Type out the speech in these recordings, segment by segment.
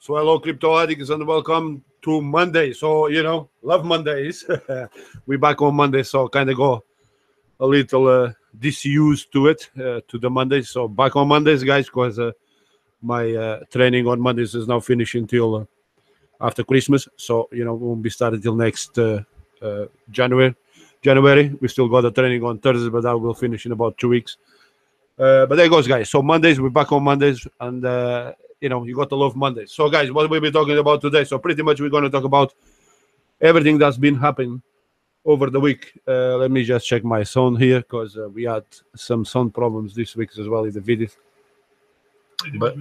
So hello, Crypto Addicts, and welcome to Monday. So, love Mondays. We're back on Monday, so kind of go a little disused to it, to the Mondays. So back on Mondays, guys, because my training on Mondays is now finishing till after Christmas. So, we won't be starting till next January. We still got the training on Thursday, but that will finish in about 2 weeks. But there goes, guys. So Mondays, we're back on Mondays, and you got to love Mondays. So, guys, what we'll be talking about today? So pretty much we're going to talk about everything that's been happening over the week. Let me just check my sound here, because we had some sound problems this week as well in the video. But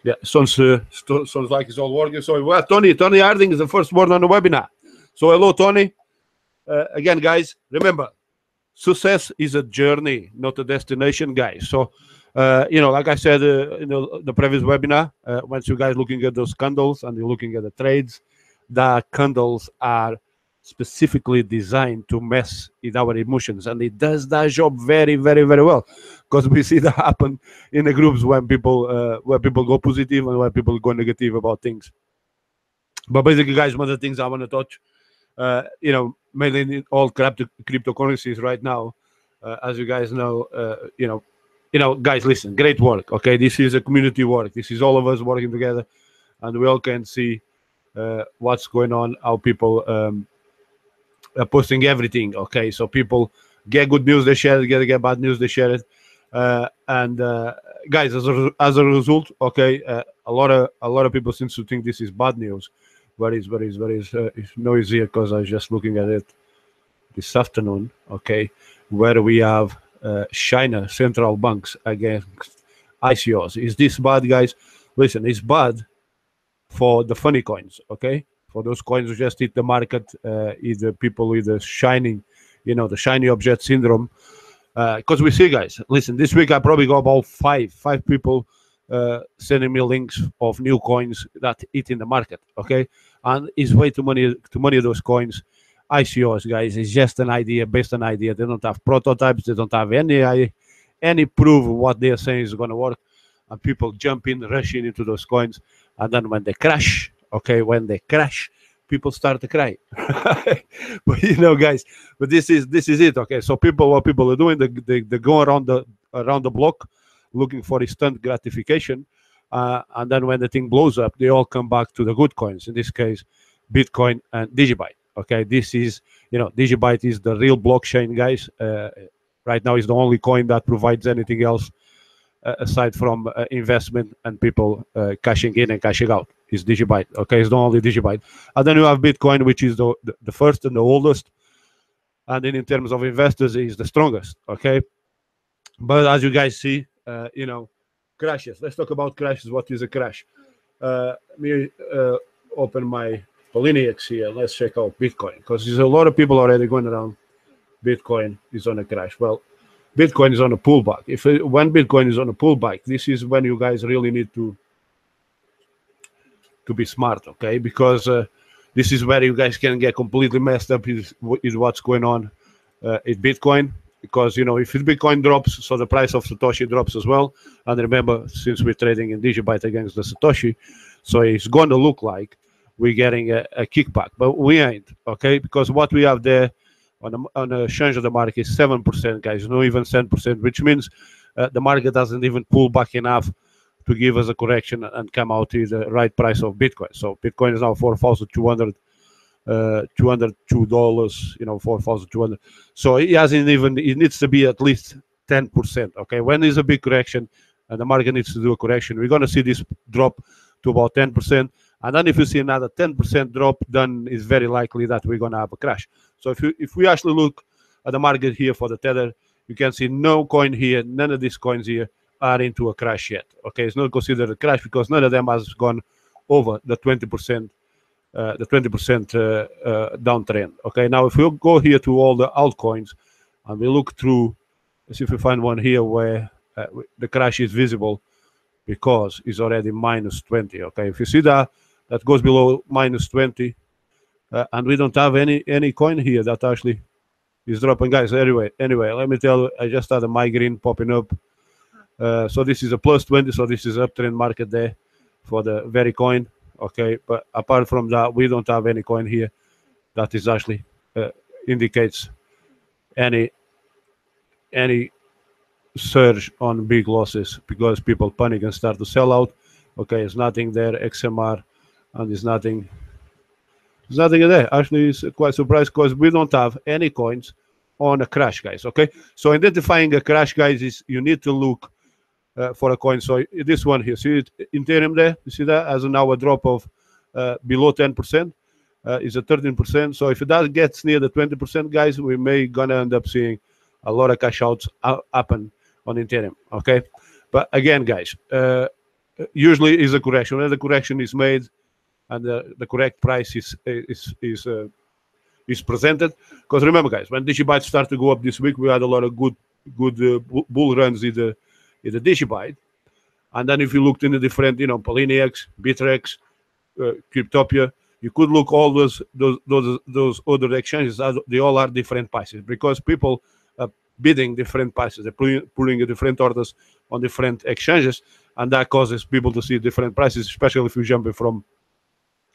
yeah, sounds like it's all working. So well, Tony Harding is the first word on the webinar. So hello, Tony. Again, guys, remember, success is a journey, not a destination, guys. So, like I said, the previous webinar, once you guys looking at those candles and you're looking at the trades, the candles are specifically designed to mess with our emotions, and it does that job very, very, very well, because we see that happen in the groups when people go positive and when people go negative about things. But basically, guys, one of the things I want to touch, mainly in all cryptocurrencies right now, as you guys know, guys, listen, great work. Okay, this is a community work. This is all of us working together, and we all can see what's going on, how people are posting everything. Okay, so people get good news, they share it. Get bad news, they share it. And guys, as a result, okay, a lot of people seem to think this is bad news. Where is it's noisy, because I was just looking at it this afternoon. Okay, where we have China central banks against ICOs. Is this bad, guys? Listen, it's bad for the funny coins. Okay, for those coins who just hit the market, either people with the shining, the shiny object syndrome. Because we see, guys, listen, this week I probably got about five people sending me links of new coins that hit in the market. Okay, and it's way too many of those coins. ICOs, guys, is just an idea, based on idea. They don't have prototypes. They don't have any proof of what they're saying is going to work, and people jump in, rushing into those coins, and then when they crash, people start to cry. But guys, but this is it. Okay, so what people are doing, they go around the block looking for instant gratification, and then when the thing blows up, they all come back to the good coins. In this case, Bitcoin and DigiByte. Okay, this is DigiByte is the real blockchain, guys. Right now, is the only coin that provides anything else aside from investment and people cashing in and cashing out. Is DigiByte. Okay, it's not only DigiByte. And then you have Bitcoin, which is the first and the oldest, and then in terms of investors, is the strongest. Okay, but as you guys see, crashes. Let's talk about crashes. What is a crash? Let me open my Poloniex here. Let's check out Bitcoin, because there's a lot of people already going around. Bitcoin is on a crash. Well, Bitcoin is on a pullback. When Bitcoin is on a pullback, this is when you guys really need to be smart, okay? Because this is where you guys can get completely messed up with what's going on in Bitcoin. Because if Bitcoin drops, so the price of Satoshi drops as well. And remember, since we're trading in DigiByte against the Satoshi, so it's going to look like we're getting a kickback, but we ain't, okay? Because what we have there on the change of the market is 7%, guys, not even 10%, which means the market doesn't even pull back enough to give us a correction and come out with the right price of Bitcoin. So Bitcoin is now $4,202, $4,200. So it needs to be at least 10%. Okay, when there's a big correction and the market needs to do a correction, we're going to see this drop to about 10%. And then if you see another 10% drop, then it's very likely that we're going to have a crash. So if we actually look at the market here for the Tether, you can see no coin here, none of these coins here are into a crash yet. Okay, it's not considered a crash because none of them has gone over the 20% downtrend. Okay, now if we go here to all the altcoins and we look through, let's see if we find one here where the crash is visible, because it's already minus 20. Okay, if you see that goes below minus 20, and we don't have any coin here that actually is dropping, guys. Anyway, let me tell you, I just had a migraine popping up. So this is a plus 20, so this is uptrend market there for the very coin. Okay, but apart from that, we don't have any coin here that is actually indicates any surge on big losses because people panic and start to sell out. Okay, it's nothing there, XMR, and there's nothing there. Actually, it's quite surprised because we don't have any coins on a crash, guys. Okay, so identifying a crash, guys, is you need to look for a coin. So this one here, see it, Ethereum there, you see that as now a drop of below 10%. Is at 13%. So if that gets near the 20%, guys, we may gonna end up seeing a lot of cash outs happen on Ethereum. Okay, but again, guys, usually is a correction. When the correction is made and the correct price is presented, because remember, guys, when DigiByte started to go up this week, we had a lot of good bull runs in the DigiByte, and then if you looked in the different, Poloniex, Bitrex, Cryptopia, you could look all those other exchanges. They all are different prices because people are bidding different prices. They're pulling different orders on different exchanges, and that causes people to see different prices, especially if you jump from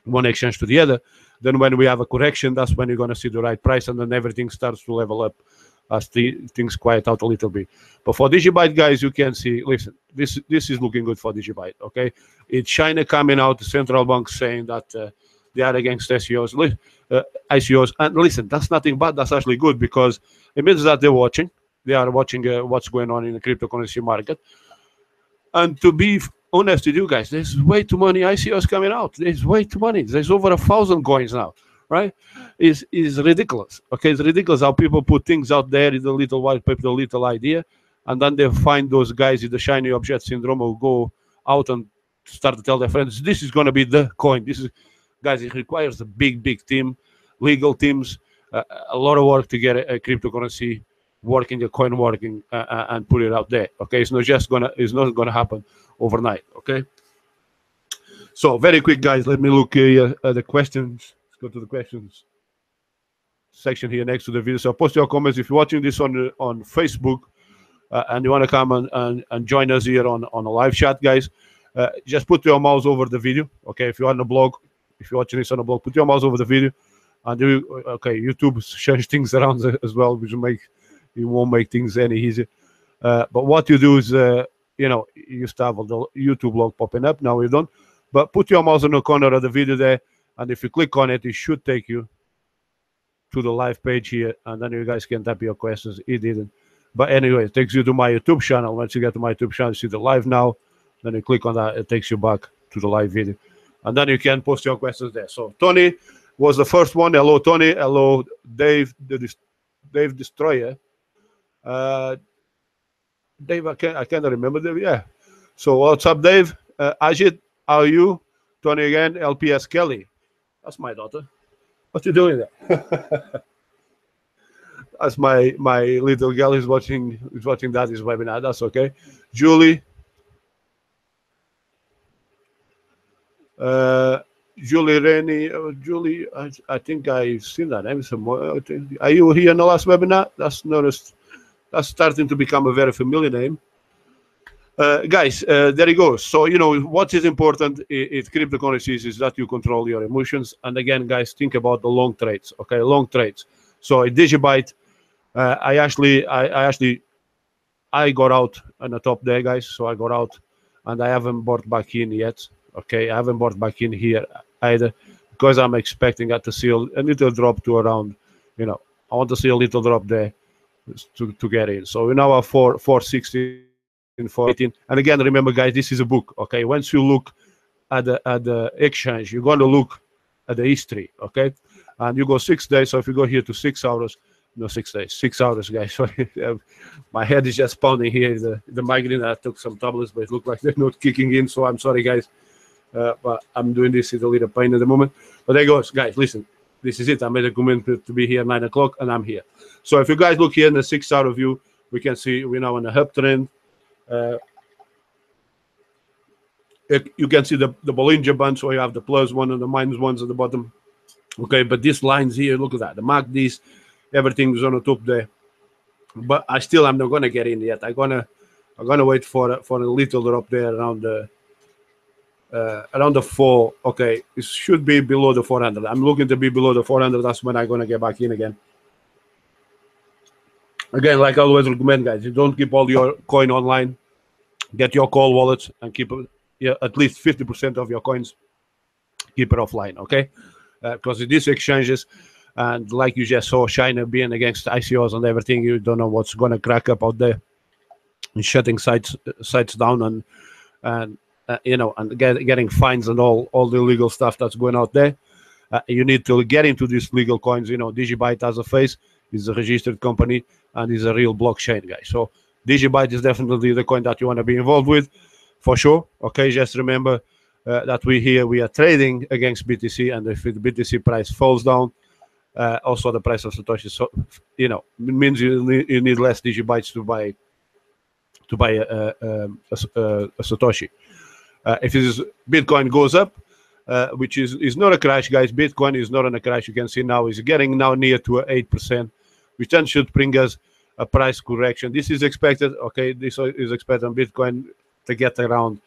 one exchange to the other. Then when we have a correction, that's when you're going to see the right price, and then everything starts to level up as things quiet out a little bit. But for DigiByte, guys, you can see, listen, this is looking good for DigiByte, okay? It's China coming out, the central bank saying that they are against ICOs. And listen, that's nothing bad. That's actually good because it means that they are watching what's going on in the cryptocurrency market. And to be honest with you guys, there's way too many ICOs coming out. There's way too many. There's over 1,000 coins now, right? It's ridiculous. Okay, it's ridiculous how people put things out there in the little white paper, the little idea, and then they find those guys in the shiny object syndrome who go out and start to tell their friends, this is going to be the coin. Guys, it requires a big team, legal teams, a lot of work to get a cryptocurrency working, a coin working, and put it out there. Okay, it's not gonna happen overnight. Okay. So very quick, guys. Let me look here at the questions. Let's go to the questions section here next to the video. So post your comments if you're watching this on Facebook and you want to come and join us here on a live chat, guys. Just put your mouse over the video. Okay, if you're on the blog. If you're watching this on a blog, put your mouse over the video, and YouTube change things around as well, which won't make things any easier. But what you do is, you used to have the YouTube log popping up. Now you don't. But put your mouse on the corner of the video there, and if you click on it, it should take you to the live page here, and then you guys can type your questions. It didn't. But anyway, it takes you to my YouTube channel. Once you get to my YouTube channel, you see the live now. Then you click on that, it takes you back to the live video. And then you can post your questions there. So Tony was the first one. Hello, Tony. Hello, Dave, Dave Destroyer. Dave, I can't remember Dave. Yeah. So what's up, Dave? Ajit, how are you? Tony again. LPS Kelly. That's my daughter. What you doing there? That's my little girl is watching Daddy's webinar. That's okay. Julie. Julie Rennie, Julie, I think I've seen that name somewhere. Are you here in the last webinar? That's starting to become a very familiar name. Guys, there it goes. So, what is important in cryptocurrencies is that you control your emotions. And again, guys, think about the long trades, okay? Long trades. So at DigiByte, I got out on the top there, guys. So I got out and I haven't bought back in yet. Okay, I haven't bought back in here either because I'm expecting to see a little drop to around, I want to see a little drop there to get in. So we now have 460 and 418. And again, remember, guys, this is a book. Okay, once you look at the exchange, you're going to look at the history. Okay, and you go 6 days. So if you go here to 6 hours, no, 6 days, 6 hours, guys. My head is just pounding here. The migraine. I took some tablets, but it looked like they're not kicking in. So I'm sorry, guys. But I'm doing this with a little pain at the moment. But there goes, guys. Listen, this is it. I made a commitment to be here 9 o'clock, and I'm here. So if you guys look here in the 6 hour view, we can see we're now in a uptrend. You can see the Bollinger Band, so you have the plus one and the minus ones at the bottom. Okay, but these lines here, look at that. The MACDs, everything is on the top there. But I'm not gonna get in yet. I'm gonna wait for a little drop there around the around the 4. Okay, it should be below the 400. I'm looking to be below the 400. That's when I'm gonna get back in again. Again, like I always recommend, guys, you don't keep all your coin online. Get your cold wallet and keep at least 50% of your coins. Keep it offline, okay? Because these exchanges, and like you just saw, China being against ICOs and everything, you don't know what's gonna crack up out there, and shutting sites down, and and getting fines and all the illegal stuff that's going out there. You need to get into these legal coins. DigiByte has a face, is a registered company, and is a real blockchain, guy. So DigiByte is definitely the coin that you want to be involved with, for sure. Okay, just remember that we are trading against BTC, and if the BTC price falls down, also the price of Satoshi, so it means you need less DigiBytes to buy a Satoshi. If this Bitcoin goes up, which is not a crash, guys. Bitcoin is not on a crash. You can see now is getting now near to 8%, which then should bring us a price correction. This is expected. Okay, this is expected on Bitcoin to get around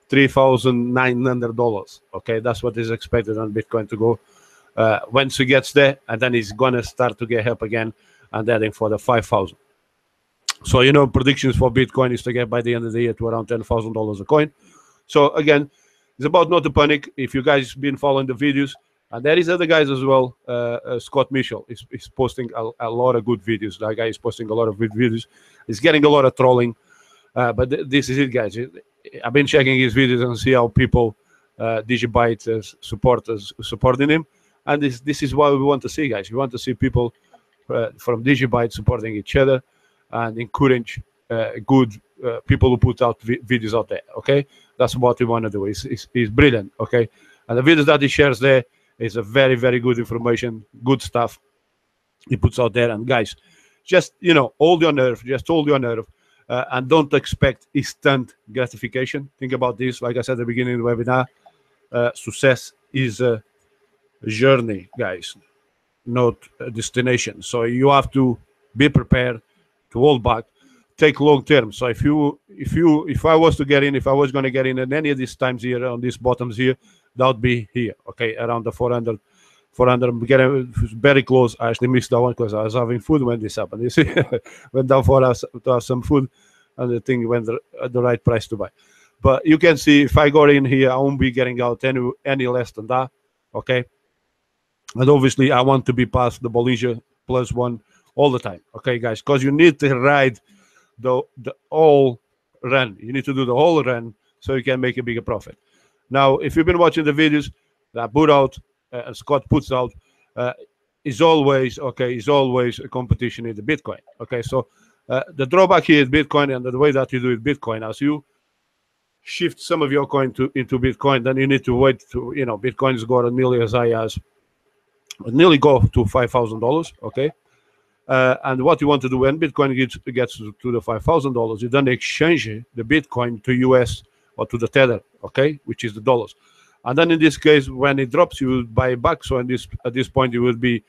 $3,900. Okay, that's what is expected on Bitcoin to go. Once it gets there, and then it's gonna start to get up again, and heading for the 5,000. So predictions for Bitcoin is to get by the end of the year to around $10,000 a coin. So again, it's about not to panic. If you guys been following the videos, and there is other guys as well. Scott Mitchell is posting a lot of good videos. That guy is posting a lot of good videos. He's getting a lot of trolling, but this is it, guys. I've been checking his videos and see how people DigiByte supporting him, and this is what we want to see, guys. We want to see people from DigiByte supporting each other and encourage good people who put out videos out there. Okay, that's what we want to do. It's brilliant. Okay, and the videos that he shares there is a very, very good information, good stuff he puts out there. And guys, just hold your nerve, and don't expect instant gratification. Think about this. Like I said at the beginning of the webinar, success is a journey, guys, not a destination. So you have to be prepared to hold back, take long term. So if I was to get in, if I was going to get in at any of these times here on these bottoms here, that would be here, okay, around the 400. I'm getting very close. I actually missed that one because I was having food when this happened. You see, went down to have some food, and the thing went at the right price to buy. But you can see if I go in here, I won't be getting out any less than that, okay. And obviously, I want to be past the Bollinger +1 all the time, okay, guys, because you need to ride the whole run. You need to do the whole run so you can make a bigger profit. Now, if you've been watching the videos that I put out, Scott puts out, is always a competition in the Bitcoin. Okay, so the drawback here is Bitcoin, and the way that you do it Bitcoin, as you shift some of your coin into Bitcoin, then you need to wait to Bitcoin's got nearly as high as nearly go to $5,000. Okay. And what you want to do when Bitcoin gets to the $5,000, you then exchange the Bitcoin to US or to the Tether, okay, which is the dollars. And then in this case, when it drops, you will buy it back. So at this point, you'll be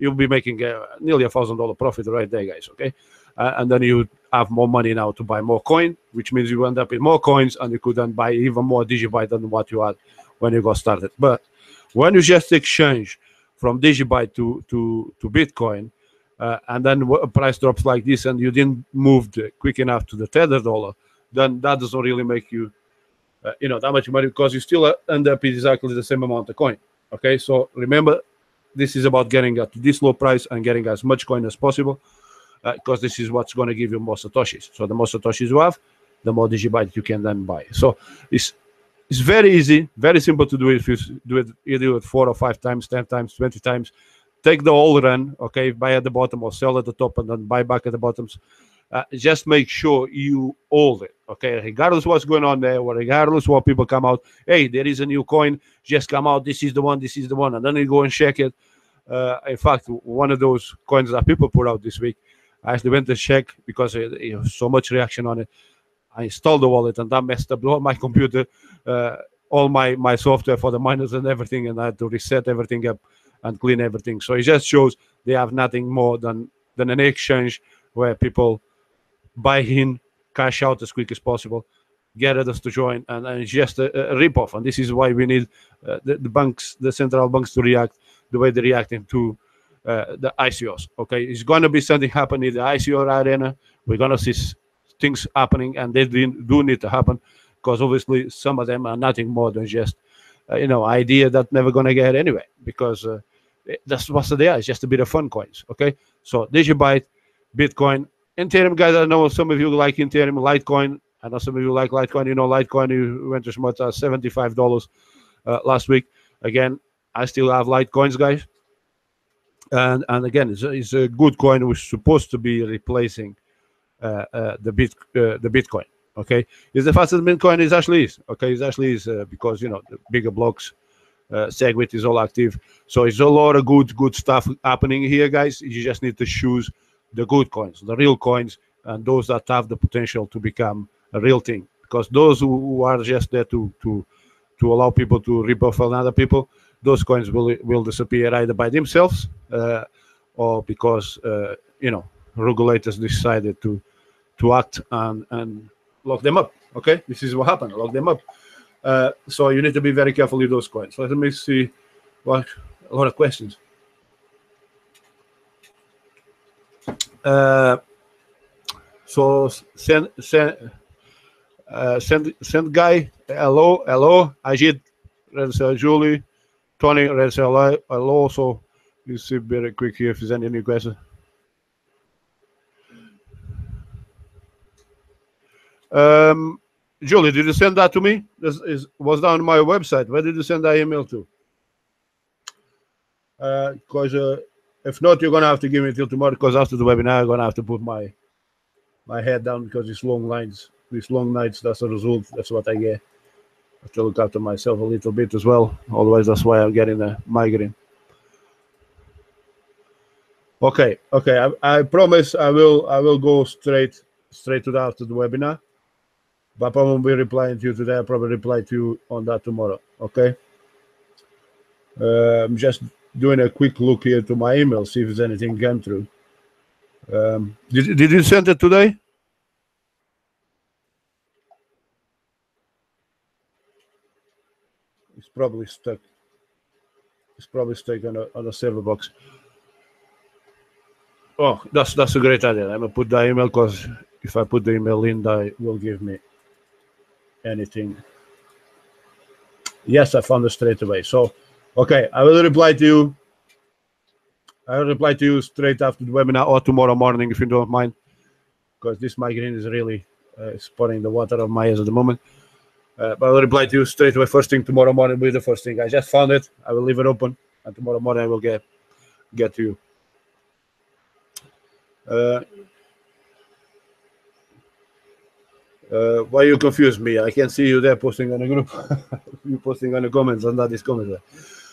making nearly $1,000 profit right there, guys, okay. And then you have more money now to buy more coin, which means you end up with more coins, and you could then buy even more DigiByte than what you had when you got started. But when you just exchange from DigiByte to Bitcoin, and then a price drops like this, and you didn't move quick enough to the Tether dollar, then that doesn't really make you, that much money, because you still end up with exactly the same amount of coin. Okay, so remember, this is about getting at this low price and getting as much coin as possible, because this is what's going to give you more Satoshis. So the more Satoshis you have, the more DigiByte you can then buy. So it's very easy, very simple to do it. If you do it 4 or 5 times, 10 times, 20 times. Take the whole run, okay, buy at the bottom or sell at the top and then buy back at the bottoms. Just make sure you hold it, okay, regardless what's going on there, or regardless what people come out, hey, there is a new coin, just come out, this is the one, and then you go and check it. In fact, one of those coins that people put out this week, I actually went to check because there was so much reaction on it. I installed the wallet, and that messed up all my computer, all my software for the miners and everything, and I had to reset everything up and clean everything. So it just shows they have nothing more than an exchange where people buy in, cash out as quick as possible, get others to join, and it's just a rip-off. And this is why we need the banks, the central banks, to react the way they're reacting to the ICOs. Okay, it's going to be something happening in the ICO arena. We're going to see things happening, and they do need to happen, because obviously some of them are nothing more than just idea that never going to get anywhere, because that's what they are. It's just a bit of fun coins. Okay, so DigiByte, Bitcoin, Ethereum, guys. I know some of you like Ethereum, Litecoin. I know some of you like Litecoin. Litecoin, you went as much as $75 last week. Again, I still have Litecoins, guys. And again, it's a good coin, which is supposed to be replacing the Bitcoin. Okay, it's the fastest Bitcoin. It actually is. Okay, it actually is because the bigger blocks, Segwit is all active. So it's a lot of good stuff happening here, guys. You just need to choose the good coins, the real coins, and those that have the potential to become a real thing. Because those who are just there to allow people to rip off on other people, those coins will disappear either by themselves or because regulators decided to act and lock them up. Okay, this is what happened. Lock them up. So you need to be very careful with those coins. Let me see. What a lot of questions. So send guy. Hello. Ajit, Red Julie, Tony, Red hello. So you see very quick here if there's any questions. Julie, did you send that to me? This was down on my website. Where did you send that email to? Because if not, you're gonna have to give me till tomorrow. Because after the webinar, I'm gonna have to put my head down because these long lines, these long nights. That's the result. That's what I get. I have to look after myself a little bit as well. Otherwise, that's why I'm getting a migraine. Okay. I promise I will go straight to that after the webinar. But I won't be replying to you today. I'll probably reply to you on that tomorrow. Okay. I'm just doing a quick look here to my email, see if there's anything came through. Did you send it today? It's probably stuck. It's probably stuck on a server box. Oh, that's a great idea. I'm gonna put the email, because if I put the email in, that will give me anything. Yes, I found it straight away. So, okay, I will reply to you. I will reply to you straight after the webinar or tomorrow morning, if you don't mind, because this migraine is really spotting the water of my ears at the moment. But I will reply to you straight away. First thing tomorrow morning will be the first thing. I just found it. I will leave it open, and tomorrow morning I will get to you. Why you confuse me? I can see you there posting on the group. You posting on the comments, and that is comments there.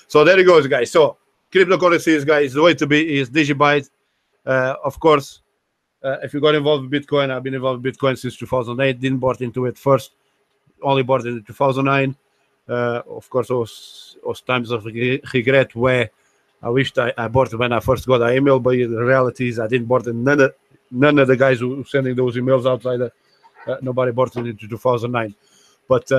So there it goes, guys. So cryptocurrencies, guys, the way to be is DigiByte. Of course, if you got involved with Bitcoin, I've been involved with Bitcoin since 2008. Didn't bought into it first. Only bought in 2009. Of course, those times of regret where I wished I bought it when I first got an email, but the reality is I didn't bought it. None of the guys who were sending those emails out either. Nobody bought it into 2009. But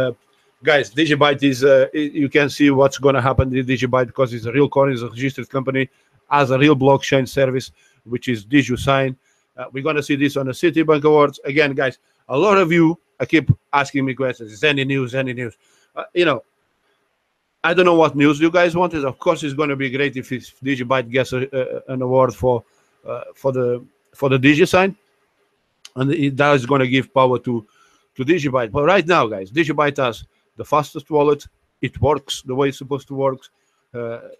guys, DigiByte is you can see what's going to happen with DigiByte, because it's a real coin, it's a registered company, has a real blockchain service, which is DigiSign. We're going to see this on the Citibank Awards. Again, guys, a lot of you keep asking me questions. Is any news? Any news? I don't know what news you guys wanted. Of course, it's going to be great if DigiByte gets an award for the DigiSign, and that is going to give power to DigiByte. But right now, guys, DigiByte has the fastest wallet. It works the way it's supposed to work. The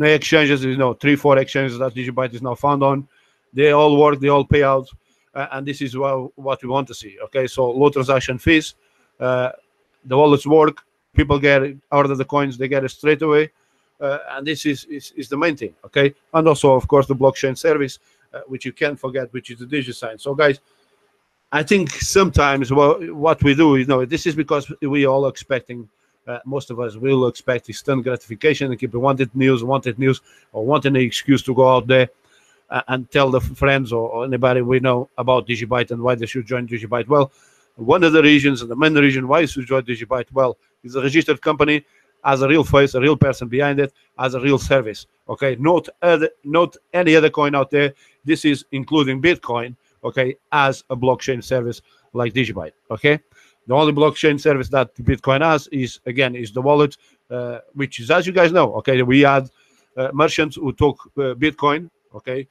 exchanges, 3-4 exchanges that DigiByte is now found on, they all work, they all pay out, and this is what we want to see. Okay, so low transaction fees, the wallets work, people get out of the coins, they get it straight away, and this is the main thing. Okay, and also, of course, the blockchain service, which you can't forget, which is the DigiSign. So, guys, I think sometimes what we do, this is because we all expecting, most of us will expect instant gratification, and people wanted news, or wanting an excuse to go out there and tell the friends or anybody we know about DigiByte and why they should join DigiByte. Well, one of the reasons, and the main reason why you should join DigiByte, well, it's a registered company, has a real face, a real person behind it, has a real service. Okay, not any other coin out there. This is including Bitcoin. Okay, as a blockchain service like DigiByte. Okay, the only blockchain service that Bitcoin has is the wallet, which is, as you guys know. Okay, we had merchants who took Bitcoin. Okay.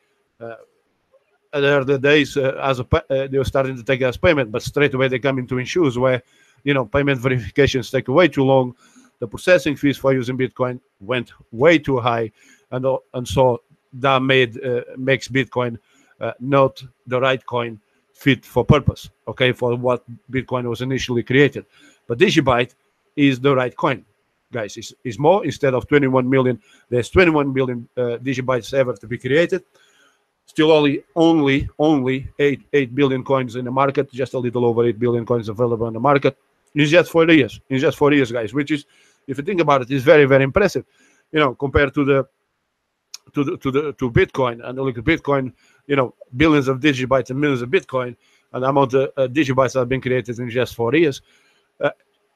The days they were starting to take it as payment, but straight away they come into issues where payment verifications take way too long. The processing fees for using Bitcoin went way too high, and so that makes Bitcoin not the right coin fit for purpose. Okay, for what Bitcoin was initially created, but DigiByte is the right coin, guys. Is more, instead of 21 million, there's 21 billion DigiBytes ever to be created. Still only 8 billion coins in the market, just a little over 8 billion coins available in the market in just 4 years. In just 4 years, guys, which is, if you think about it, is very, very impressive. Compared to Bitcoin, and look at Bitcoin, billions of DigiBytes and millions of Bitcoin, and the amount of DigiBytes that have been created in just 4 years.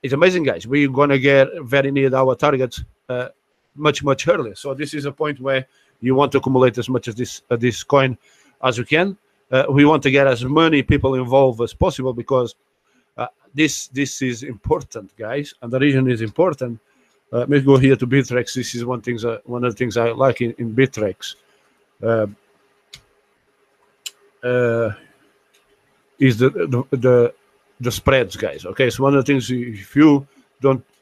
It's amazing, guys. We're gonna get very near our targets much earlier. So this is a point where you want to accumulate as much of this coin as you can. We want to get as many people involved as possible, because this is important, guys. And the reason is important. Let me go here to Bittrex. This is one of the things I like in Bittrex. Is the spreads, guys. Okay, so one of the things, if you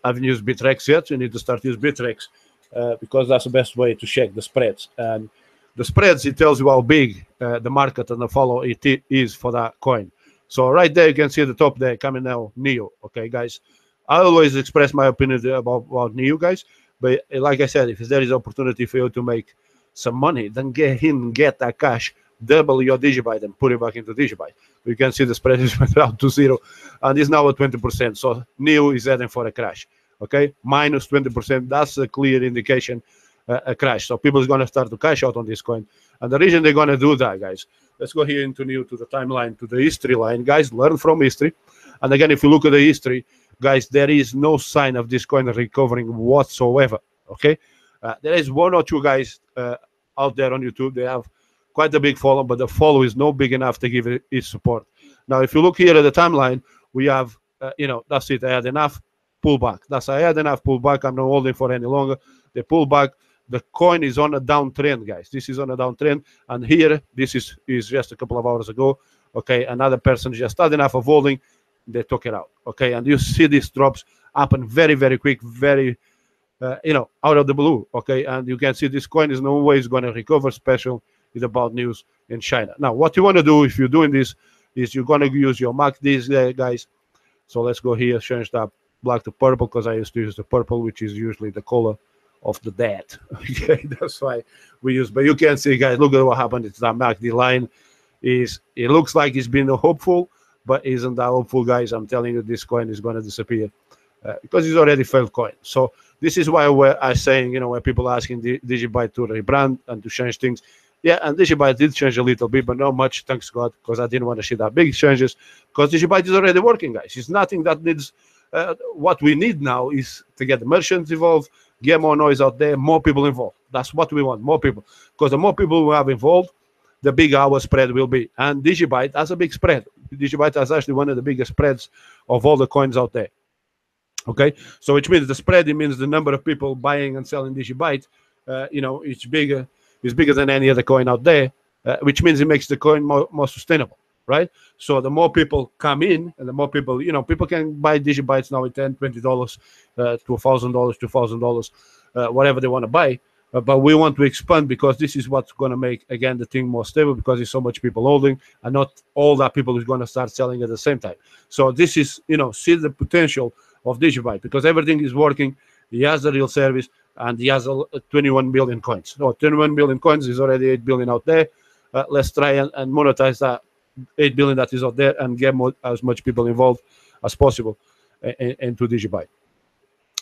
haven't used Bittrex yet, you need to start using Bittrex. Because that's the best way to check the spreads. And the spreads, it tells you how big the market and the follow it is for that coin. So right there, you can see at the top there coming now, NEO. Okay, guys. I always express my opinion about NEO, guys. But like I said, if there is opportunity for you to make some money, then get that cash, double your DigiByte and put it back into DigiByte. You can see the spread is went down to 0, and it's now at 20%. So NEO is heading for a crash. Okay, minus 20%. That's a clear indication, a crash. So people is going to start to cash out on this coin. And the reason they're going to do that, guys, let's go here into NEO, to the timeline, to the history line. Guys, learn from history. And again, if you look at the history, guys, there is no sign of this coin recovering whatsoever. Okay, there is one or two guys out there on YouTube. They have quite a big follow, but the follow is not big enough to give it support. Now, if you look here at the timeline, we have, that's it. I had enough pullback. I had enough pullback. I'm not holding for any longer. They pull back. The coin is on a downtrend, guys. This is on a downtrend. And here, this is just a couple of hours ago. Okay, another person just had enough of holding. They took it out. Okay, and you see these drops happen very, very quick, very, out of the blue. Okay, and you can see this coin is no ways going to recover, especially with about news in China. Now, what you want to do if you're doing this is you're going to use your MACDs, guys. So let's go here, change that black to purple, because I used to use the purple, which is usually the color of the dead. Okay, that's why we use. But you can see, guys, look at what happened. It's that MACD line. It looks like it's been hopeful, but isn't that hopeful, guys? I'm telling you, this coin is going to disappear because it's already failed coin. So this is why I'm saying, when people are asking DigiByte to rebrand and to change things. Yeah, and DigiByte did change a little bit, but not much, thanks God, because I didn't want to see that big changes, because DigiByte is already working, guys. It's nothing that needs. What we need now is to get the merchants involved, get more noise out there, more people involved. That's what we want, more people. Because the more people we have involved, the bigger our spread will be. And DigiByte has a big spread. DigiByte has actually one of the biggest spreads of all the coins out there. Okay, so which means the spread, it means the number of people buying and selling DigiByte, it's bigger. It's bigger than any other coin out there, which means it makes the coin more sustainable. Right? So the more people come in, and the more people, people can buy DigiBytes now at $10, $20 to $1,000, $2,000, whatever they want to buy. But we want to expand, because this is what's going to make, again, the thing more stable, because there's so much people holding, and not all that people is going to start selling at the same time. So this is, see the potential of DigiByte, because everything is working. He has a real service, and he has 21 billion coins. So 21 billion coins is already 8 billion out there. Let's try and monetize that 8 billion that is out there and get as much people involved as possible into DigiByte.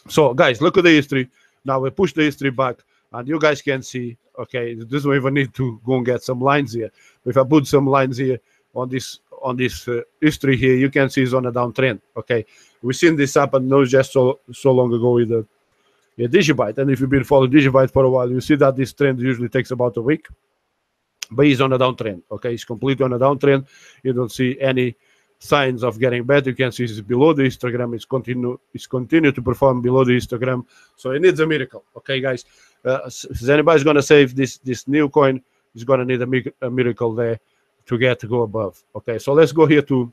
So, guys, look at the history. Now we push the history back, and you guys can see, okay, this don't even need to go and get some lines here. If I put some lines here on this on this history here, you can see it's on a downtrend. Okay, we've seen this happen not just so long ago with the DigiByte, and if you've been following DigiByte for a while, you see that this trend usually takes about a week, but he's on a downtrend. Okay, he's completely on a downtrend. You don't see any signs of getting better. You can see it's below the histogram. It's continue to perform below the histogram, so it needs a miracle. Okay, guys, if anybody's going to save this new coin, is going to need a miracle there to go above. Okay, so let's go here to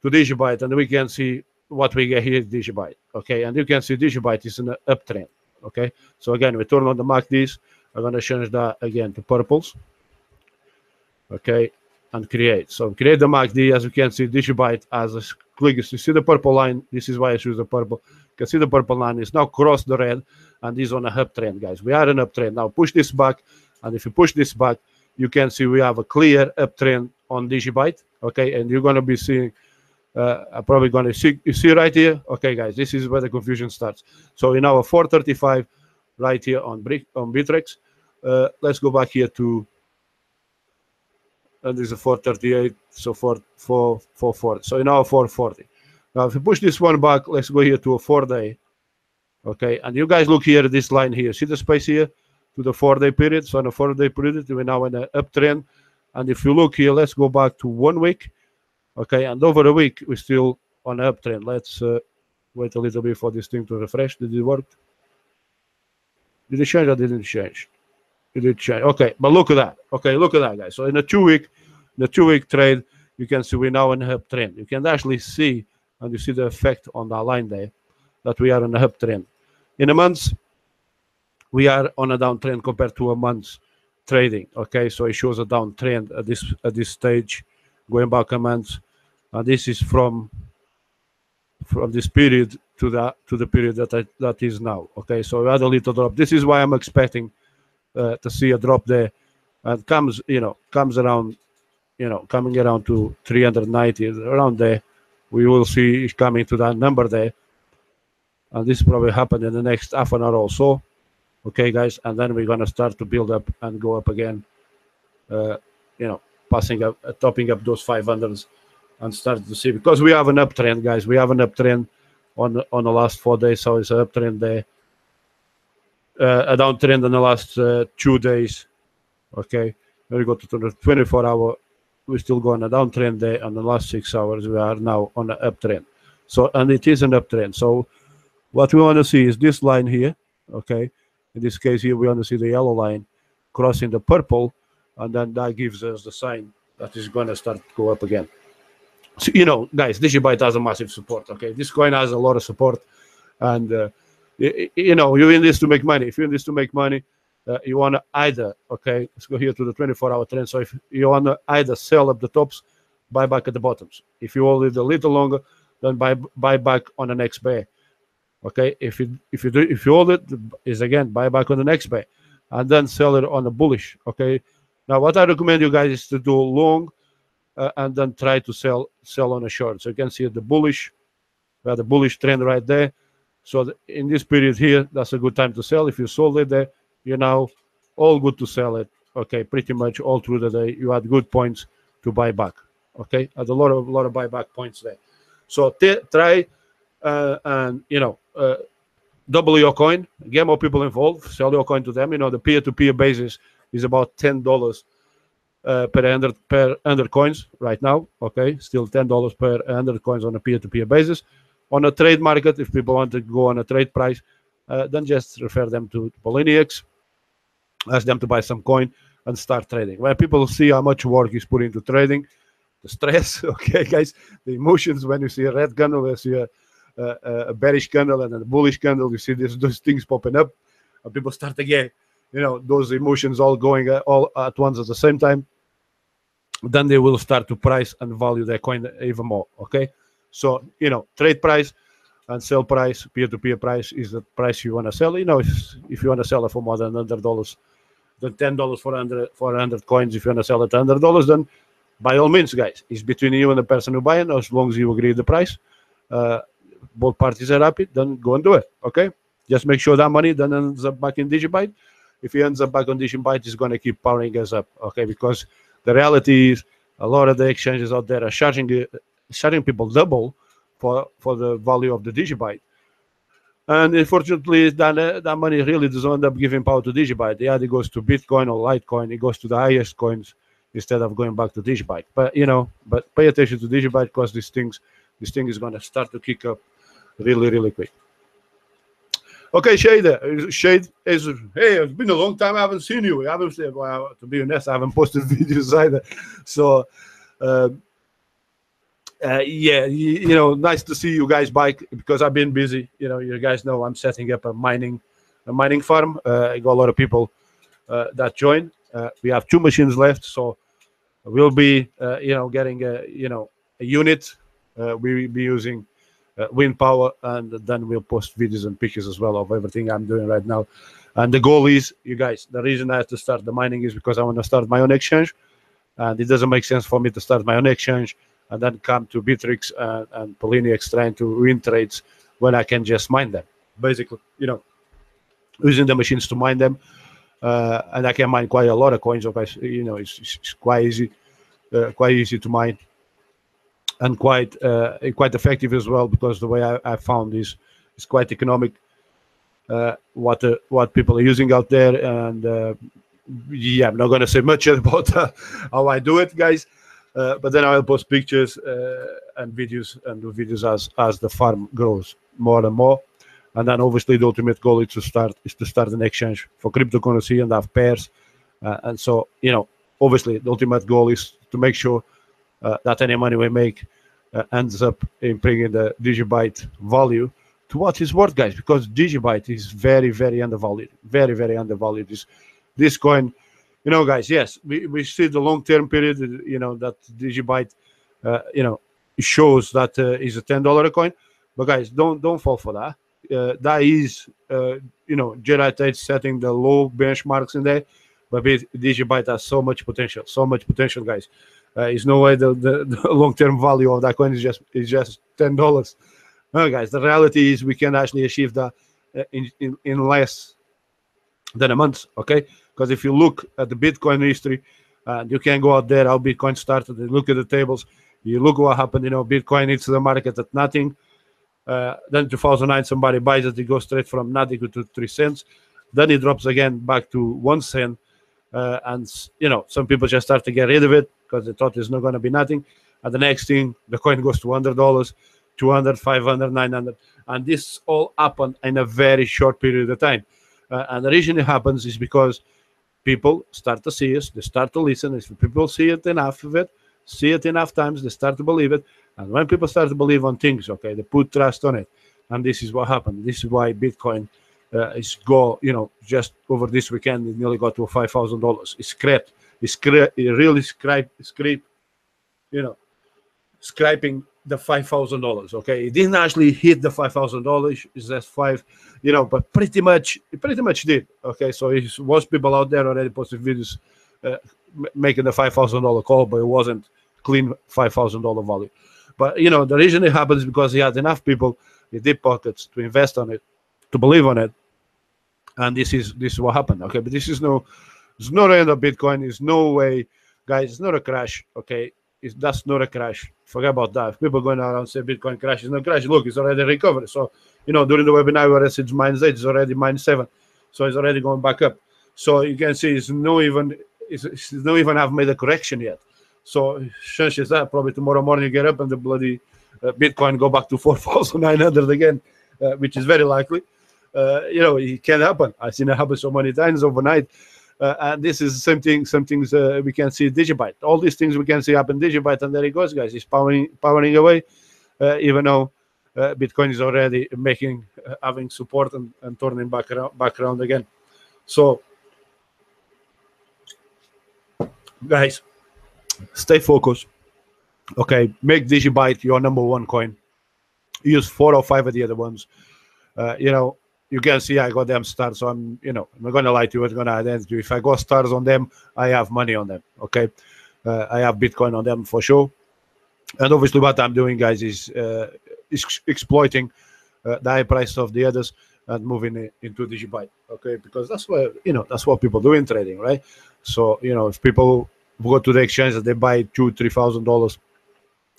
DigiByte, and we can see what we get here is DigiByte. Okay, and you can see DigiByte is in an uptrend. Okay, so again, we turn on the MACDs. I'm going to change that again to purples. Okay, and create. So create the MACD. As you can see, DigiByte as a click. You see the purple line. This is why I choose the purple. You can see the purple line is now crossed the red, and is on a uptrend, guys. We are in uptrend now. Push this back. And if you push this back, you can see we have a clear uptrend on DigiByte. Okay, and you're going to be seeing, I'm probably going to see, you see right here. Okay, guys, this is where the confusion starts. So in our 435 right here on Bittrex. Let's go back here to, and there's a 438, so 440. So in our 440. Now, if you push this one back, let's go here to a 4-day. Okay, and you guys look here at this line here. See the space here? To the 4-day period. So on a 4-day period, we're now in an uptrend. And if you look here, let's go back to 1 week. Okay, and over a week, we're still on an uptrend. Let's wait a little bit for this thing to refresh. Did it work? Did it change or didn't it change? It did change. Okay, but look at that. Okay, look at that, guys. So in a 2-week trade, you can see we're now in an uptrend. You can actually see, and you see the effect on that line there, that we are in an uptrend. In a month, we are on a downtrend compared to a month's trading. Okay, so it shows a downtrend at this stage, going back a month, and this is from this period to the period that is now. Okay, so we had a little drop. This is why I'm expecting to see a drop there, and comes around, coming around to 390 around there. We will see it coming to that number there, and this probably happen in the next half an hour or so. Okay, guys, and then we're going to start to build up and go up again, passing up, topping up those 500s and start to see, because we have an uptrend, guys. We have an uptrend on the last 4 days, so it's an uptrend there. A downtrend in the last 2 days. Okay, when we go to the 24-hour, we're still going a downtrend there. On the last 6 hours, we are now on an uptrend. So, and it is an uptrend. So what we want to see is this line here. Okay. In this case here, we want to see the yellow line crossing the purple, and then that gives us the sign that is going to start to go up again. So, guys, DigiByte has a massive support. Okay, this coin has a lot of support, and you're in this to make money. If you're in this to make money, you want to either, okay, let's go here to the 24-hour trend. So if you want to either sell up the tops, buy back at the bottoms. If you hold it a little longer, then buy back on the next bear. Okay, if you hold it, is again buy back on the next bear, and then sell it on the bullish. Okay, now what I recommend you guys is to do long, and then try to sell on a short. So you can see the bullish, we have the bullish trend right there. So in this period here, that's a good time to sell. If you sold it there, you're now all good to sell it. Okay, pretty much all through the day, you had good points to buy back. Okay, had a lot of buyback points there. So try and double your coin, get more people involved, sell your coin to them. The peer-to-peer basis is about $10 per 100 coins right now. Okay, still $10 per 100 coins on a peer-to-peer basis. On a trade market, if people want to go on a trade price, then just refer them to Poloniex, ask them to buy some coin and start trading. When people see how much work is put into trading, the stress, okay, guys, the emotions when you see a red candle, you see a bearish candle and a bullish candle, you see those things popping up, and people start again, those emotions all going all at once at the same time. Then they will start to price and value their coin even more. Okay, so trade price and sell price, peer-to-peer price is the price you want to sell. If you want to sell it for more than $100, then $10 for 100 coins. If you want to sell it at $100, then by all means, guys, it's between you and the person who buying. As long as you agree the price, both parties are happy, then go and do it. Okay, just make sure that money then ends up back in DigiByte. If it ends up back on DigiByte, it's going to keep powering us up. Okay, because the reality is A lot of the exchanges out there are charging people double for the value of the DigiByte. And unfortunately, that money really doesn't end up giving power to DigiByte. The other goes to Bitcoin or Litecoin. It goes to the highest coins instead of going back to DigiByte. But but pay attention to DigiByte, because this thing is going to start to kick up really, really quick. Okay, Shade is, hey, it's been a long time I haven't seen you. Well, to be honest, I haven't posted videos either. So, yeah, nice to see you guys back, because I've been busy. You guys know I'm setting up a mining farm. I got a lot of people that join. We have 2 machines left, so we'll be, getting a unit. We'll be using wind power, and then we'll post videos and pictures as well of everything I'm doing right now. And the goal is, you guys, the reason I have to start the mining is because I want to start my own exchange, and it doesn't make sense for me to start my own exchange and then come to Bittrex and Poloniex trying to win trades when I can just mine them. Basically, using the machines to mine them, and I can mine quite a lot of coins. It's quite easy to mine. And quite effective as well, because the way I found is quite economic. What people are using out there, and yeah, I'm not going to say much about how I do it, guys. But then I'll post pictures and videos, and do videos as the farm grows more and more. And then obviously the ultimate goal is to start an exchange for cryptocurrency and have pairs. And so obviously the ultimate goal is to make sure that any money we make ends up in bringing the DigiByte value to what it's worth, guys, because DigiByte is very, very undervalued. Very, very undervalued. This coin, guys, yes, we see the long-term period, that DigiByte, shows that is a $10 coin. But guys, don't fall for that. That is, Jedi setting the low benchmarks in there. But DigiByte has so much potential, guys. There's no way the long-term value of that coin is just $10. No, guys, the reality is we can actually achieve that in less than a month, okay? Because if you look at the Bitcoin history, you can go out there how Bitcoin started and look at the tables. You look what happened, Bitcoin hits the market at nothing. Then 2009, somebody buys it, it goes straight from nothing to 3 cents. Then it drops again back to 1 cent. And some people just start to get rid of it because they thought it's not going to be nothing. And the next thing, the coin goes to $100, $200, $500, $900, and this all happened in a very short period of time. And the reason it happens is because people start to see us, they start to listen. If people see it enough times, they start to believe it. And when people start to believe on things, okay, they put trust on it. And this is what happened. This is why Bitcoin just over this weekend, it nearly got to $5,000. It really scraping the $5,000. Okay, it didn't actually hit the $5,000. It's just but pretty much did. Okay, so it was people out there already posted videos making the $5,000 call, but it wasn't clean $5,000 value. But the reason it happens is because he had enough people in deep pockets to invest on it, to believe on it, and this is what happened. Okay, but it's not end of Bitcoin. It's no way, guys. It's not a crash. Okay, that's not a crash. Forget about that. If people going around and say Bitcoin crash, it's not a crash. Look, it's already recovered. So during the webinar where I said -8, it's already -7, so it's already going back up. So you can see it's not even have made a correction yet. So chances are probably tomorrow morning you get up and the bloody Bitcoin go back to 4,900 again, which is very likely. It can happen. I've seen it happen so many times overnight. And this is the same thing. Some things we can see DigiByte. All these things we can see happen DigiByte, and there it goes, guys. It's powering away, even though Bitcoin is already having support and turning back around again. So, guys, stay focused. Okay, make DigiByte your #1 coin. Use 4 or 5 of the other ones. You can see I got them stars, so I'm not going to lie to you. I'm going to identify you. If I got stars on them, I have money on them. Okay, I have Bitcoin on them for sure. And obviously, what I'm doing, guys, is exploiting the high price of the others and moving into DigiByte. Okay, because that's what people do in trading, right? So if people go to the exchange and they buy $2,000-3,000,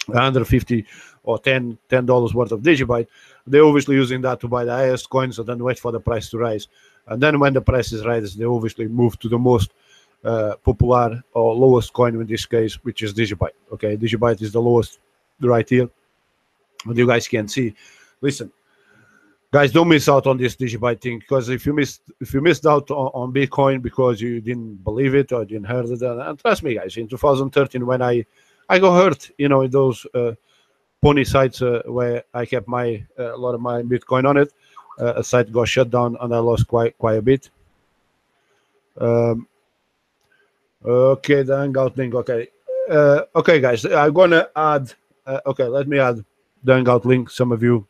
$150 or $10 worth of DigiByte, they're obviously using that to buy the highest coins and then wait for the price to rise. And then when the price is rises, they obviously move to the most popular or lowest coin in this case, which is DigiByte. Okay, DigiByte is the lowest right here. And you guys can see. Listen, guys, don't miss out on this DigiByte thing, because if you missed out on Bitcoin because you didn't believe it or didn't heard it, and trust me, guys, in 2013 when I got hurt, in those pony sites where I kept a lot of my Bitcoin on it, a site got shut down and I lost quite a bit. Okay, the Hangout link. Okay, okay, guys, I'm gonna add. Okay, let me add the Hangout link. Some of you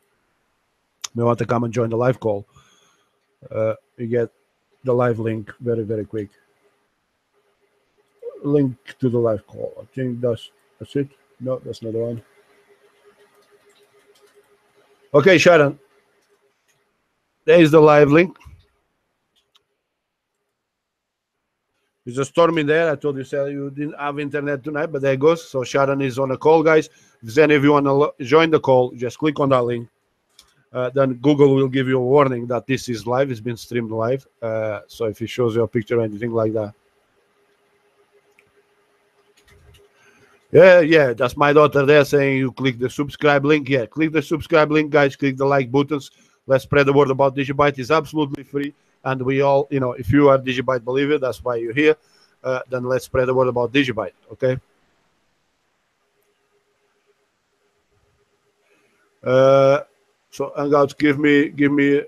may want to come and join the live call. You get the live link very quick. Link to the live call. I think that's it. No, that's not the one. Okay, Sharon. There is the live link. There's a storm in there. I told you, Sally, you didn't have internet tonight, but there it goes. So Sharon is on a call, guys. If any of you want to join the call, just click on that link. Then Google will give you a warning that this is live. It's been streamed live. So if it shows you a picture or anything like that. Yeah, that's my daughter there saying you click the subscribe link. Yeah, click the subscribe link, guys. Click the like buttons. Let's spread the word about DigiByte. It's absolutely free. And we all, if you are DigiByte believer, that's why you're here. Then let's spread the word about DigiByte, okay? So Hangouts, give me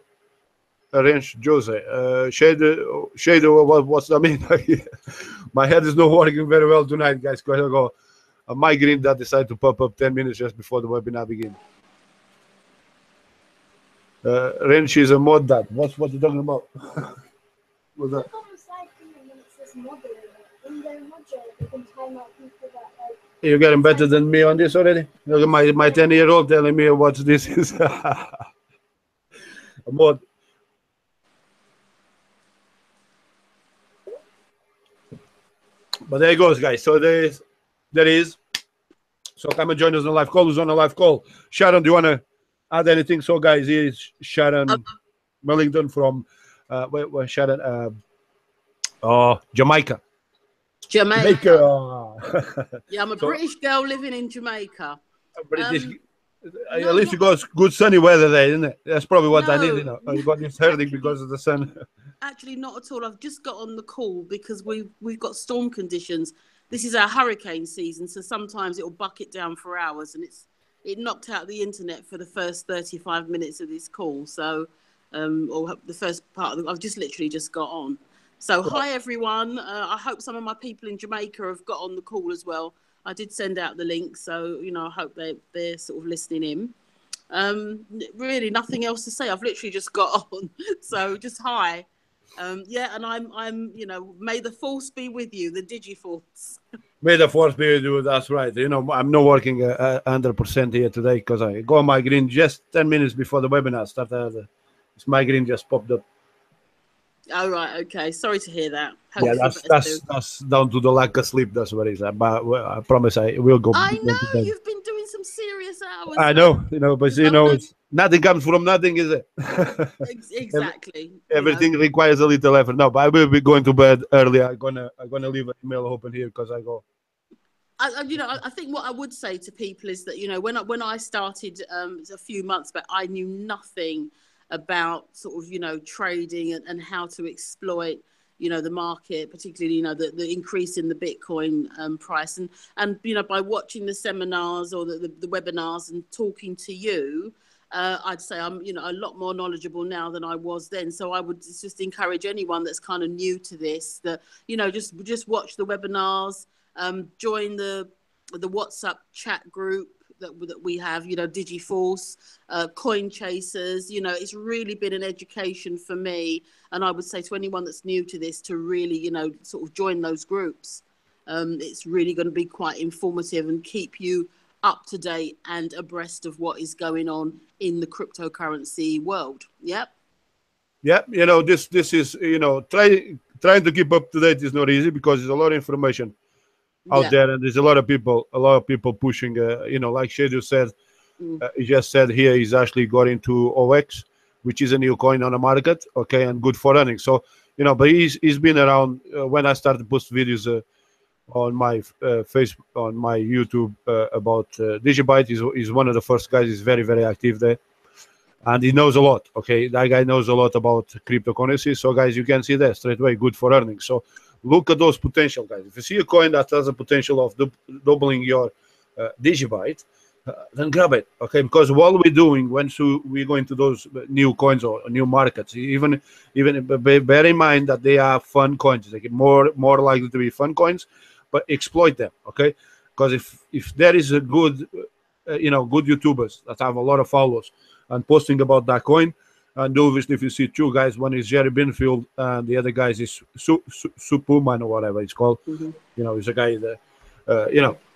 a range, Jose. Shader, what's that mean? My head is not working very well tonight, guys. Because I got a migraine that decided to pop up 10 minutes just before the webinar begins. Range is a mod that. What you talking about? What's that? You're getting better than me on this already? Look at my 10-year-old telling me what this is. A mod. But there it goes, guys. So there is. So come and join us on a live call. Who's on a live call? Sharon, do you want to add anything? So, guys, here is Sharon Millington from where Sharon? Jamaica. Jamaica. Yeah, I'm a British girl living in Jamaica. British. At least you got good sunny weather there, isn't it? That's probably what I need. You got this hurting because of the sun. Actually, not at all. I've just got on the call because we've got storm conditions. This is our hurricane season, so sometimes it will bucket down for hours, and it knocked out the internet for the first 35 minutes of this call. So, or the first part of I've literally just got on. So, hi everyone. I hope some of my people in Jamaica have got on the call as well. I did send out the link, so I hope they're sort of listening in. Really, nothing else to say. I've literally just got on, so just hi. Yeah, and I'm may the force be with you, the DigiForce. May the force be with you. That's right. I'm not working 100% here today because I got migraine just 10 minutes before the webinar started. This migraine just popped up. Oh, right. Okay. Sorry to hear that. Yeah, that's down to the lack of sleep. That's what it is. But I promise I will go. I know you've been doing some serious hours. I know, but it's nothing comes from nothing, is it? Exactly. Everything requires a little effort. No, but I will be going to bed early. I'm gonna leave an email open here because I go. I think what I would say to people is that when I started a few months back, I knew nothing about sort of trading and how to exploit the market, particularly the increase in the Bitcoin price, and by watching the seminars or the webinars and talking to you, I'd say I'm a lot more knowledgeable now than I was then. So I would just encourage anyone that's kind of new to this that just watch the webinars, join the WhatsApp chat group that we have, DigiForce, Coin Chasers. It's really been an education for me, and I would say to anyone that's new to this to really sort of join those groups. It's really going to be quite informative and keep you up to date and abreast of what is going on in the cryptocurrency world. Yep. This is trying to keep up to date is not easy because there's a lot of information out Yeah. there, and there's a lot of people pushing. Like Shadu said, he just said here he's actually got into OX, which is a new coin on the market, okay, and good for earning. So but he's been around when I started to post videos on my Facebook, on my YouTube about DigiByte. He's one of the first guys. He's very, very active there, and he knows a lot. Okay, that guy knows a lot about cryptocurrency. So guys, you can see that straight away, good for earning. So look at those potential, guys. If you see a coin that has a potential of doubling your DigiByte, then grab it, okay? Because what we're doing once we go into those new coins or new markets, even bear in mind that they are fun coins. They get more likely to be fun coins, but exploit them, okay? Because if there is a good, good YouTubers that have a lot of followers and posting about that coin, and obviously if you see two guys, one is Jerry Binfield and the other guy is Superman or whatever it's called. He's a guy that.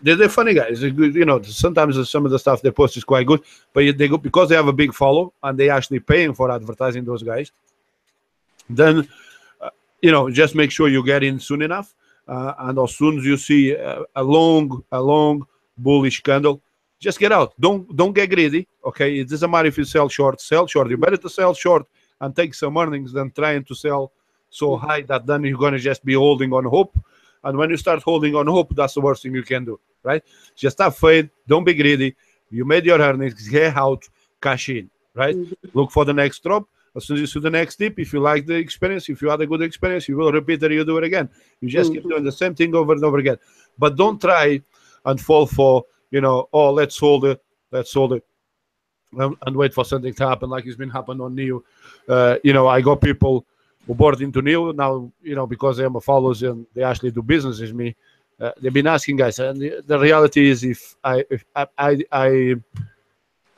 They're funny guys. They're good, sometimes some of the stuff they post is quite good, but they go because they have a big follow and they actually paying for advertising those guys. Then, just make sure you get in soon enough, and as soon as you see a long bullish candle, just get out. Don't get greedy. Okay, it doesn't matter if you sell short. Sell short. You better to sell short and take some earnings than trying to sell so high that then you're gonna just be holding on hope. And when you start holding on hope, that's the worst thing you can do, right? Just have faith. Don't be greedy. You made your earnings. Get out. Cash in, right? Look for the next drop. As soon as you see the next dip, if you like the experience, if you had a good experience, you will repeat it. You do it again. You just keep doing the same thing over and over again. But don't try and fall for, let's hold it, and wait for something to happen like it's been happening on Neo. I got people who bought into Neo now, because they are my followers and they actually do business with me. They've been asking guys, and the reality is, if I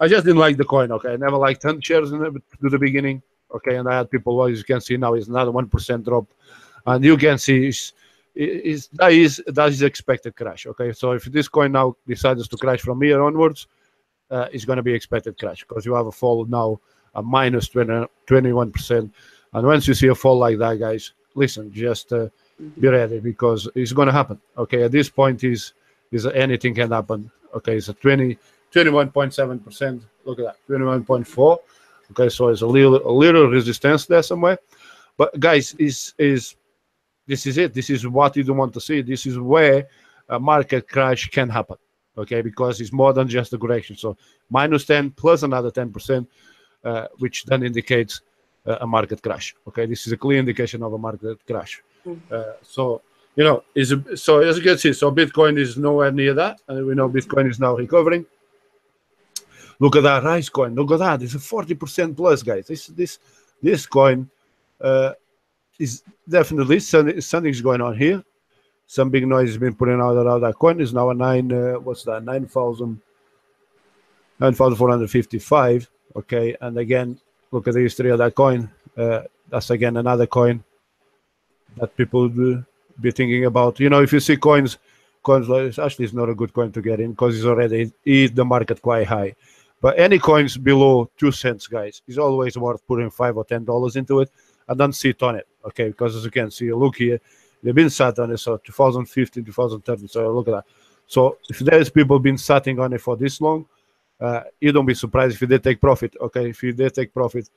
just didn't like the coin. Okay, I never liked 10 shares to the beginning. Okay, and I had people, as you can see now, it's another 1% drop, and you can see that is expected crash. Okay, so if this coin now decides to crash from here onwards, it's going to be expected crash because you have a fall now at minus 21%. And once you see a fall like that, guys, listen, just be ready because it's going to happen. Okay, at this point, is anything can happen. Okay, it's a 21.7%. Look at that, 21.4. Okay, so it's a little resistance there somewhere. But guys, this is it. This is what you don't want to see. This is where a market crash can happen. Okay, because it's more than just a correction. So minus 10 plus another 10%, which then indicates a market crash. Okay, this is a clear indication of a market crash. So as you can see, so Bitcoin is nowhere near that, and we know Bitcoin is now recovering. Look at that Rise coin. Look at that. It's a 40% plus, guys. This coin is definitely something's going on here. Some big noise has been putting out around that coin. Is now a 9,455. Okay, and again, look at the history of that coin. That's again another coin that people be thinking about. If you see coins like actually it's not a good coin to get in because it's already hit the market quite high. But any coins below 2 cents, guys, is always worth putting $5 or $10 into it and then sit on it. Okay, because as you can see, look here, they've been sat on it so 2015, 2013. So look at that. So if there's people been sitting on it for this long, you don't be surprised if they take profit. Okay, if they take profit,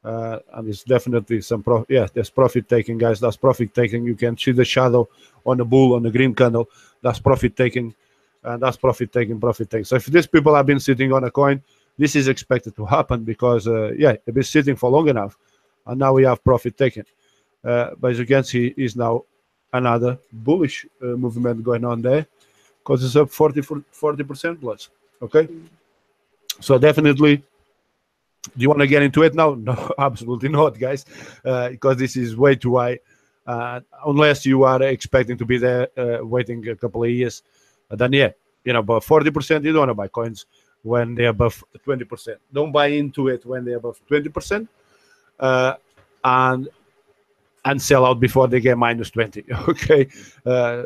and it's definitely some profit. Yeah, there's profit taking, guys. That's profit taking. You can see the shadow on the bull on the green candle. That's profit taking, and that's profit taking. So if these people have been sitting on a coin, this is expected to happen because they've been sitting for long enough, and now we have profit taking. But as you can see, is now another bullish movement going on there because it's up 40% plus. Okay. So definitely, do you want to get into it now? No, absolutely not, guys, because this is way too high. Unless you are expecting to be there waiting a couple of years, then but 40%, you don't want to buy coins when they're above 20%. Don't buy into it when they're above 20%, and sell out before they get minus 20. Okay,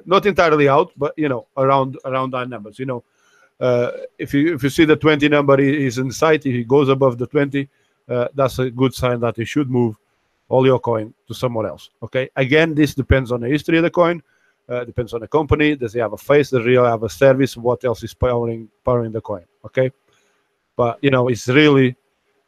not entirely out, but around that numbers. If you see the 20 number is in sight, if it goes above the 20, that's a good sign that you should move all your coin to somewhere else. Okay, again, this depends on the history of the coin. Depends on the company. Does they have a face? Does they have a service? What else is powering the coin? Okay, but it's really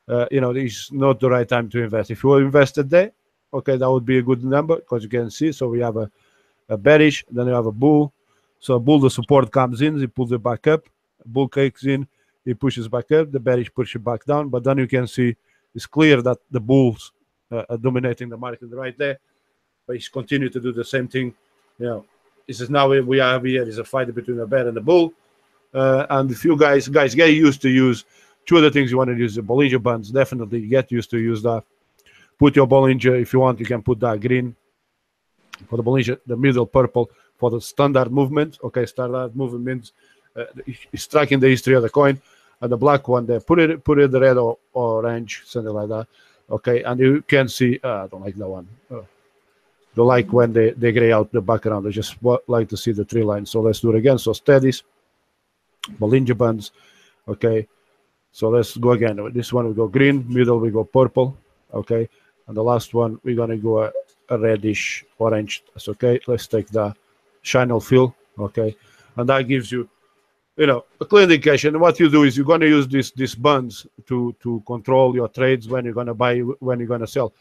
it's not the right time to invest. If you invested there, okay, that would be a good number because you can see. So we have a bearish, then you have a bull. So a bull, the support comes in, he pulls it back up. Bull kicks in, he pushes back up. The bearish pushes back down. But then you can see it's clear that the bulls are dominating the market right there. But he's continued to do the same thing. This is now we have here is a fight between the bear and the bull. And if you guys get used to use two other things you want to use, the Bollinger Bands, definitely get used to use that. Put your Bollinger, if you want, you can put that green for the Bollinger, the middle purple for the standard movement. Okay, standard movement means it's tracking the history of the coin. And the black one there, put it the red or orange, something like that. Okay, and you can see, I don't like that one. Don't like when they gray out the background. I just like to see the three lines. So let's do it again. So steadies, Bollinger Bands. Okay, so let's go again. This one we go green, middle we go purple. Okay, and the last one we're gonna go a reddish orange. That's okay. Let's take the channel fill. Okay, and that gives you a clear indication. What you do is you're gonna use these bands to control your trades, when you're gonna buy, when you're gonna sell.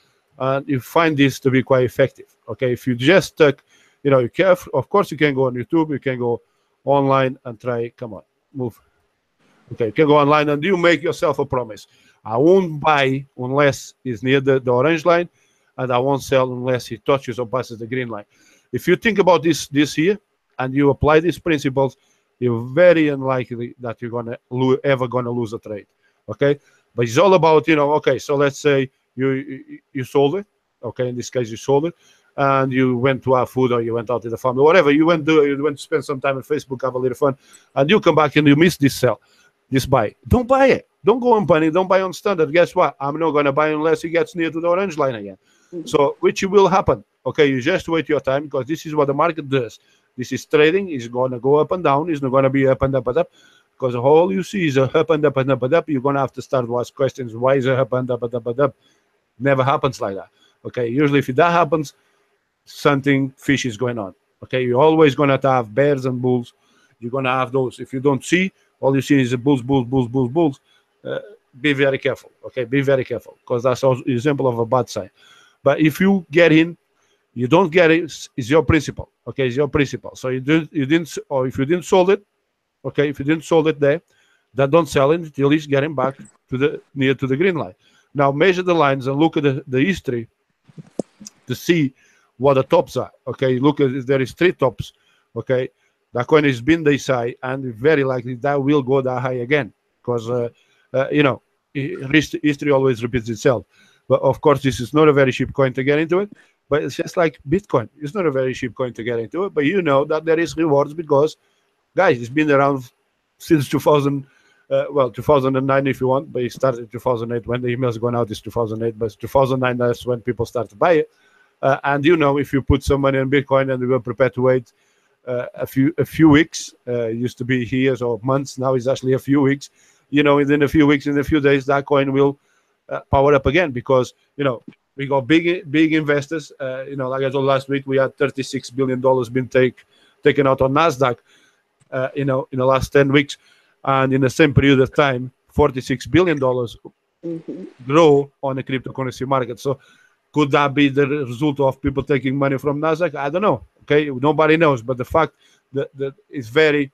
And you find this to be quite effective. Okay, if you just stuck, you can, of course, you can go on YouTube, you can go online and try. Come on, move. Okay, you can go online and you make yourself a promise. I won't buy unless it's near the orange line, and I won't sell unless he touches or passes the green line. If you think about this here and you apply these principles, you're very unlikely that you're ever gonna lose a trade. Okay, but it's all about Okay, so let's say you sold it. Okay, in this case you sold it, and you went to have food or you went out to the family, whatever. You went to spend some time on Facebook, have a little fun, and you come back and you miss this sell, this buy. Don't buy it. Don't go on panic. Don't buy on standard. Guess what? I'm not gonna buy unless it gets near to the orange line again. So which will happen. Okay, you just wait your time, because this is what the market does. This is trading. It's gonna go up and down. It's not gonna be up and up and up. Because all you see is a up and up and up and up. You're gonna have to start to ask questions. Why is it up and up and up and up? Never happens like that. Okay, usually if that happens, something fishy is going on. Okay, you're always gonna have bears and bulls. You're gonna have those. If you don't see, all you see is the bulls. Be very careful. Okay, be very careful, because that's an example of a bad sign. But if you get in, you don't get it. It's your principle. Okay, it's your principle. So you didn't, or if you didn't sold it, okay, if you didn't sold it there, then don't sell it until it's getting back to near to the green line. Now measure the lines and look at the history to see what the tops are. Okay, look at if there is 3 tops. Okay, that coin has been this high, and very likely that will go that high again, because history always repeats itself. But of course, this is not a very cheap coin to get into it. But it's just like Bitcoin. It's not a very cheap coin to get into it. But you know that there is rewards, because, guys, it's been around since 2009 if you want. But it started in 2008. When the emails going out, it's 2008. But it's 2009, that's when people start to buy it. And if you put some money in Bitcoin and you will perpetuate a few weeks, used to be years or months. Now it's actually a few weeks. Within a few weeks, in a few days, that coin will power up again, because we got big investors. Like I told last week, we had $36 billion been taken out on Nasdaq. In the last 10 weeks, and in the same period of time, $46 billion grow on the cryptocurrency market. So, could that be the result of people taking money from Nasdaq? I don't know. Okay, nobody knows. But the fact that it's very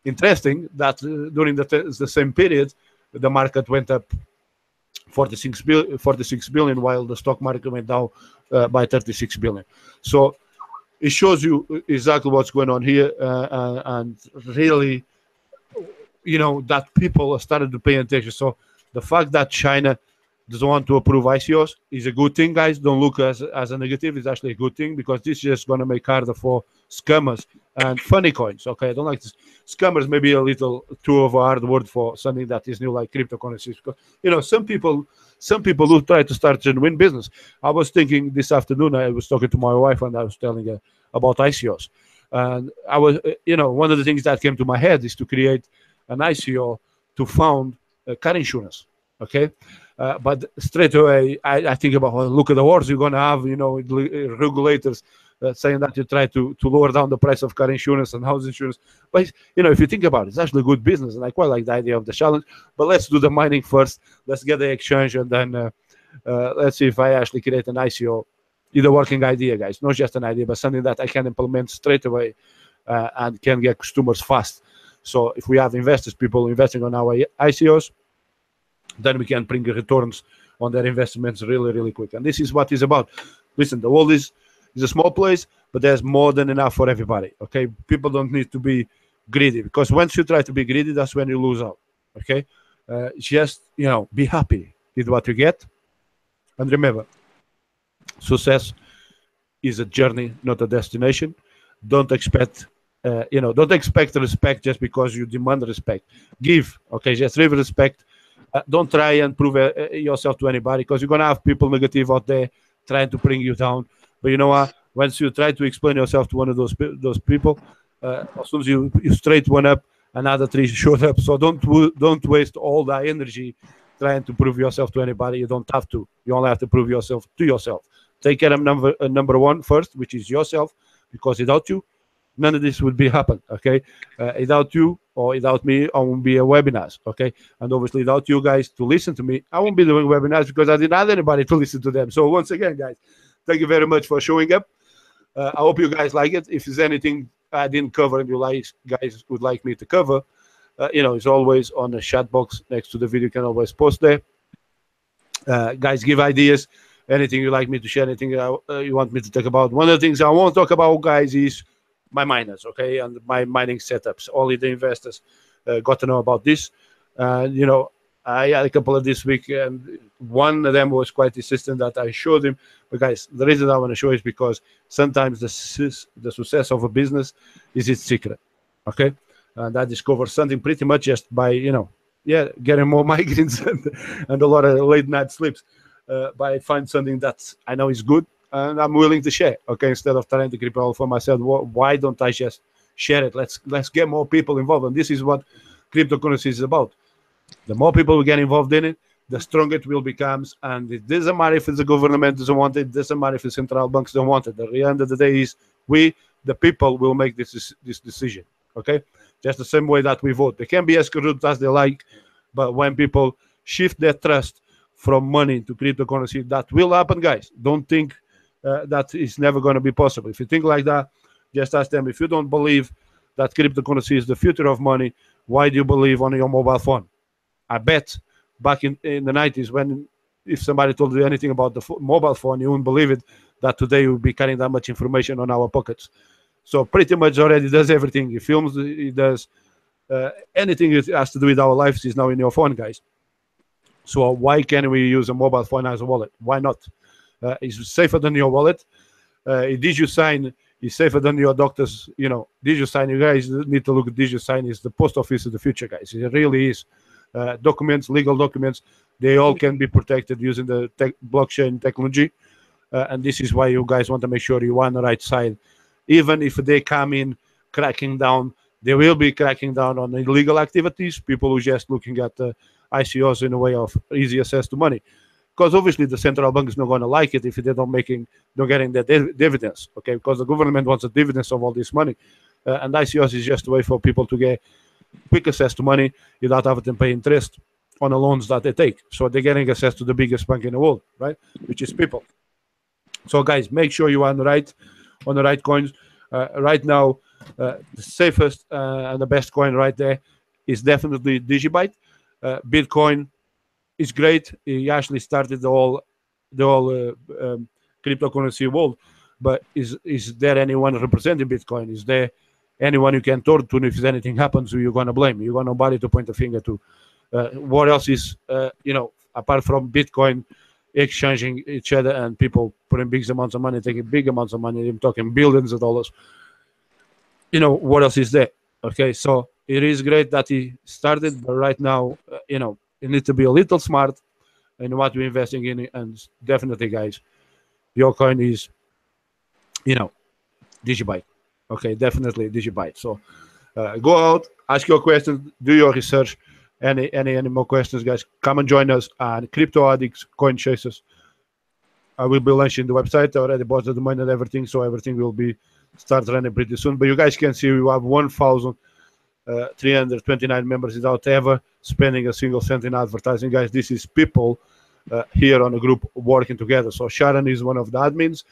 interesting that during the same period, the market went up 46 billion, while the stock market went down by 36 billion. So it shows you exactly what's going on here, and really, that people started to pay attention. So the fact that China doesn't want to approve ICOs is a good thing, guys. Don't look as a negative. It's actually a good thing, because this is just going to make harder for scammers and funny coins. Okay, I don't like this. Scammers may be a little too of a hard word for something that is new, like cryptocurrencies. Because some people who try to start genuine business. I was thinking this afternoon, I was talking to my wife and I was telling her about ICOs, and I was, one of the things that came to my head is to create an ICO to found car insurance. Okay. But straight away, I think about, look at the wars you're going to have, regulators saying that you try to lower down the price of car insurance and house insurance. But if you think about it, it's actually good business, and I quite like the idea of the challenge. But let's do the mining first. Let's get the exchange, and then let's see if I actually create an ICO, either working idea, guys, not just an idea, but something that I can implement straight away and can get customers fast. So if we have investors, people investing on our ICOs, then we can bring returns on their investments really, really quick. And this is what it's about. Listen, the world is a small place, but there's more than enough for everybody. Okay, people don't need to be greedy, because once you try to be greedy, that's when you lose out. Okay, just be happy with what you get, and remember, success is a journey, not a destination. Don't expect don't expect respect just because you demand respect. Give, okay, just give respect. Don't try and prove yourself to anybody, because you're gonna have people negative out there trying to bring you down. But you know what? Once you try to explain yourself to one of those people, as soon as you straight one up, another three showed up. So don't waste all that energy trying to prove yourself to anybody. You don't have to. You only have to prove yourself to yourself. Take care of number one first, which is yourself, because without you, none of this would be happen. Okay, without you or without me, I won't be a webinars. Okay, and obviously without you guys to listen to me, I won't be doing webinars, because I didn't have anybody to listen to them. So once again, guys, thank you very much for showing up. I hope you guys like it. If there's anything I didn't cover and you guys would like me to cover, it's always on the chat box next to the video. You can always post there. Guys, give ideas. Anything you like me to share, anything you want me to talk about. One of the things I won't talk about, guys, is my miners, okay, and my mining setups. Only the investors got to know about this. I had a couple of this week, and one of them was quite insistent that I showed him. But guys, the reason I want to show is because sometimes the success of a business is its secret, okay? And I discovered something pretty much just by, getting more migraines and a lot of late night sleeps. By find something that I know is good and I'm willing to share. Okay, instead of trying to keep it all for myself, why don't I just share it? Let's get more people involved, and this is what cryptocurrency is about. The more people we get involved in it, the stronger it will become. And it doesn't matter if the government doesn't want it. It doesn't matter if the central banks don't want it. At the end of the day, is we, the people, will make this decision. Okay, just the same way that we vote. They can be as corrupt as they like, but when people shift their trust from money to cryptocurrency, that will happen, guys. Don't think that it's never going to be possible. If you think like that, just ask them. If you don't believe that cryptocurrency is the future of money, why do you believe on your mobile phone? I bet back in the 90s, if somebody told you anything about the mobile phone, you wouldn't believe it, that today we'll be carrying that much information on our pockets. So pretty much already does everything. It films, it does anything that has to do with our lives is now in your phone, guys. So why can't we use a mobile phone as a wallet? Why not? It's safer than your wallet. DigiSign is safer than your doctor's. DigiSign. You guys need to look at DigiSign. Is the post office of the future, guys. It really is. Documents, legal documents, they all can be protected using the blockchain technology. And this is why you guys want to make sure you're on the right side. Even if they come in cracking down, they will be cracking down on illegal activities. People who just looking at ICOs in a way of easy access to money, because obviously the central bank is not going to like it if they're not getting the dividends, okay? Because the government wants the dividends of all this money, and ICOs is just a way for people to get quick access to money without having to pay interest on the loans that they take. So they're getting access to the biggest bank in the world, right? Which is people. So guys, make sure you are on the right coins. Right now, the safest and the best coin right there is definitely DigiByte. Bitcoin is great. He actually started the whole cryptocurrency world. But is there anyone representing Bitcoin? Is there anyone you can turn to if anything happens? Who you're going to blame? You got nobody to point a finger to. What else is apart from Bitcoin exchanging each other and people putting big amounts of money, taking big amounts of money? I'm talking billions of dollars. What else is there? Okay, so it is great that he started, but right now, you need to be a little smart in what you're investing in. And definitely, guys, your coin is, DigiByte. Okay, definitely DigiByte. So go out, ask your questions, do your research. Any more questions, guys? Come and join us on Crypto Addicts, Coin Chasers. I will be launching the website. I already bought the domain and everything, so everything will be start running pretty soon. But you guys can see we have 1,329 members without ever spending a single cent in advertising. Guys, this is people here on the group working together. So Sharon is one of the admins.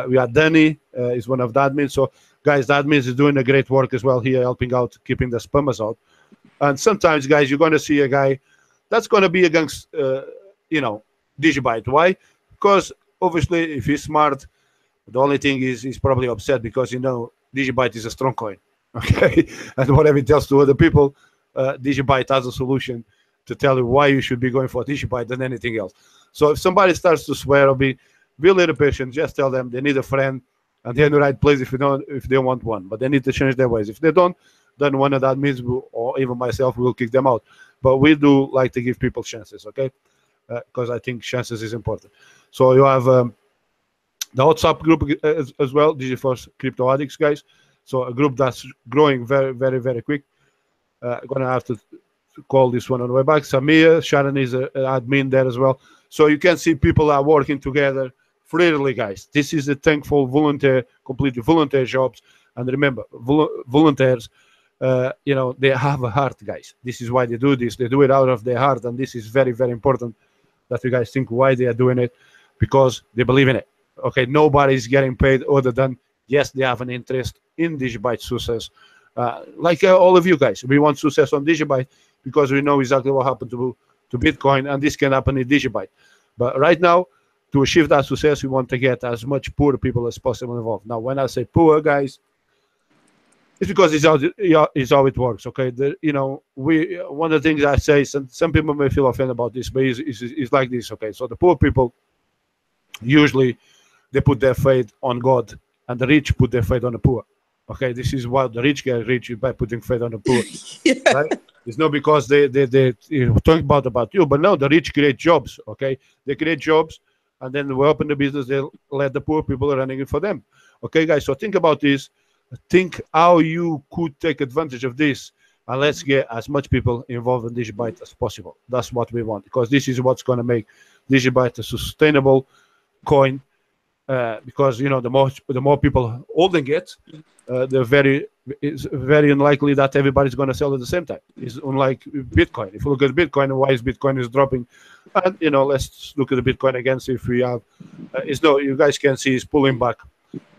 We have Danny is one of the admins. So guys, the admins is doing a great work as well here, helping out, keeping the spammers out. And sometimes, guys, you're going to see a guy that's going to be against, DigiByte. Why? Because obviously, if he's smart, the only thing is he's probably upset because DigiByte is a strong coin. Okay, and whatever he tells to other people, DigiByte has a solution to tell you why you should be going for DigiByte than anything else. So if somebody starts to swear or be a little patient, just tell them they need a friend and they're in the right place if they want one. But they need to change their ways. If they don't, then one of the admins or even myself will kick them out. But we do like to give people chances, okay? Because I think chances is important. So you have the WhatsApp group as well, DigiForce Crypto Addicts, guys. So a group that's growing very, very, very quick. I'm going to have to call this one on the way back. Samir, Sharon is an admin there as well. So you can see people are working together freely, guys. This is a thankful completely volunteer jobs. And remember, volunteers, they have a heart, guys. This is why they do this. They do it out of their heart. And this is very, very important that you guys think why they are doing it, because they believe in it. Okay, nobody's getting paid other than, yes, they have an interest in DigiByte success. Like all of you guys, we want success on DigiByte because we know exactly what happened to Bitcoin, and this can happen in DigiByte. But right now, to achieve that success, we want to get as much poor people as possible involved. Now, when I say poor, guys, it's because it's how it works. Okay, one of the things I say, some people may feel offended about this, but it's like this. Okay, so the poor people usually they put their faith on God, and the rich put their faith on the poor. Okay, this is what the rich get rich by putting faith on the poor. Yeah. Right? It's not because they talk about you, but no, the rich create jobs. Okay, they create jobs, and then we open the business. They let the poor people running it for them. Okay, guys. So think about this. Think how you could take advantage of this, and let's get as much people involved in DigiByte as possible. That's what we want, because this is what's going to make DigiByte a sustainable coin. Because the more people holding it, it's very unlikely that everybody's going to sell at the same time. It's unlike Bitcoin. If you look at Bitcoin, why is Bitcoin is dropping? And let's look at the Bitcoin again. See if we have. You guys can see it's pulling back.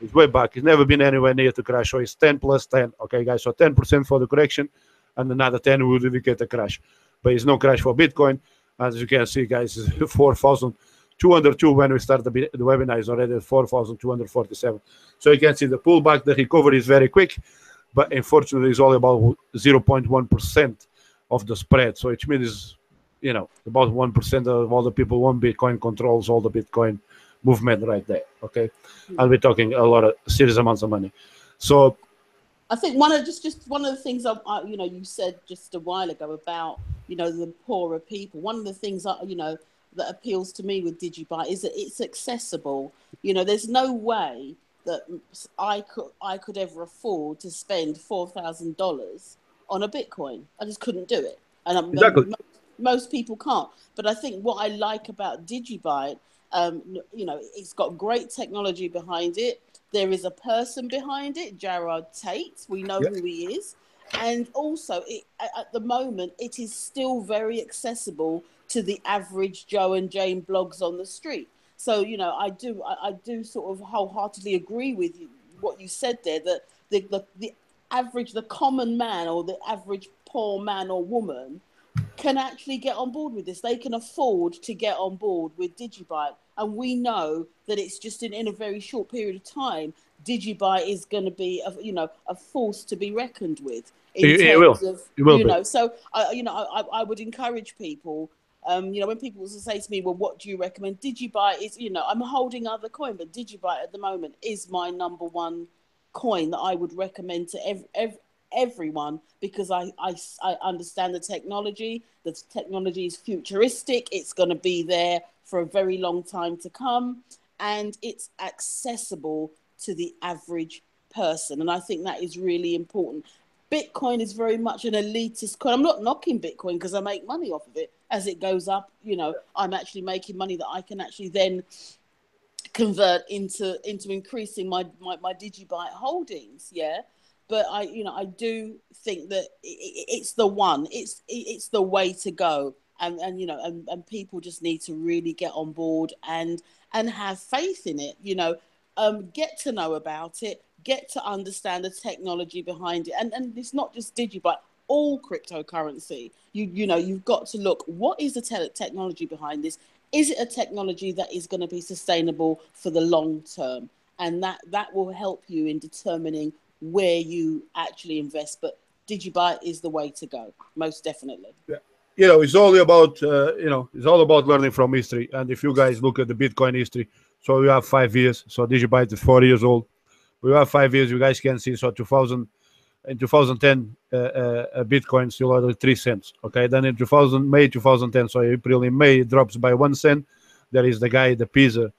It's way back. It's never been anywhere near to crash. So it's 10 plus 10. Okay, guys. So 10% for the correction, and another 10 would indicate a crash. But it's no crash for Bitcoin. As you can see, guys, it's 4,202 when we start the webinar is already 4,247. So you can see the pullback, the recovery is very quick, but unfortunately it's only about 0.1% of the spread. So it means, about 1% of all the people want Bitcoin controls all the Bitcoin movement right there. Okay, and we're talking a lot of serious amounts of money. So I think one of the things you said just a while ago about the poorer people. One of the things that appeals to me with DigiByte is that it's accessible. There's no way that I could ever afford to spend $4,000 on a Bitcoin. I just couldn't do it, and exactly. Most people can't. But I think what I like about DigiByte, it's got great technology behind it. There is a person behind it, Gerard Tate. We know who he is, and also at the moment it is still very accessible to the average Joe and Jane blogs on the street. So, I do sort of wholeheartedly agree with you, what you said there, that the common man or the average poor man or woman can actually get on board with this. They can afford to get on board with DigiByte. And we know that it's just in a very short period of time, DigiByte is going to be, a force to be reckoned with. It will. So, I would encourage people, when people say to me, well, what do you recommend? DigiByte is, I'm holding other coin, but DigiByte at the moment is my number one coin that I would recommend to everyone, because I understand the technology. The technology is futuristic. It's going to be there for a very long time to come, and it's accessible to the average person. And I think that is really important. Bitcoin is very much an elitist coin. I'm not knocking Bitcoin because I make money off of it. As it goes up, I'm actually making money that I can actually then convert into increasing my DigiByte holdings. Yeah. But I do think that it's the one, it's the way to go. And people just need to really get on board and have faith in it, get to know about it, get to understand the technology behind it. And it's not just DigiByte, all cryptocurrency. You've got to look, what is the technology behind this? Is it a technology that is going to be sustainable for the long term? And that will help you in determining where you actually invest. But DigiByte is the way to go, most definitely. Yeah. It's all about it's all about learning from history. And if you guys look at the Bitcoin history, so we have 5 years. So DigiByte is 4 years old. We have 5 years. You guys can see. So in 2010, Bitcoin still had 3 cents. Okay, then in May 2010, so April and May, it drops by 1 cent. There is the guy, the pizza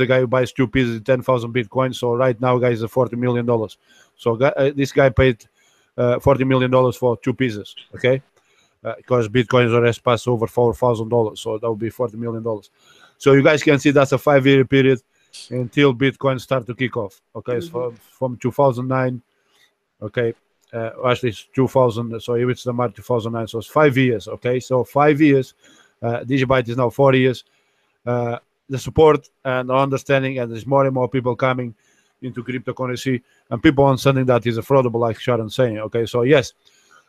guy who buys 2 pizzas, 10,000 Bitcoin. So right now, guys, is $40 million. So this guy paid $40 million for 2 pizzas. Okay. Because Bitcoin already passed over $4,000, so that would be $40 million. So you guys can see that's a 5-year period until Bitcoin start to kick off. Okay, so from 2009, okay, actually it's 2000. So it's the March 2009. So it's 5 years. Okay, so 5 years. DigiByte is now 4 years. The support and the understanding, and there's more and more people coming into cryptocurrency, and people understanding that is affordable, like Sharon's saying. Okay, so yes.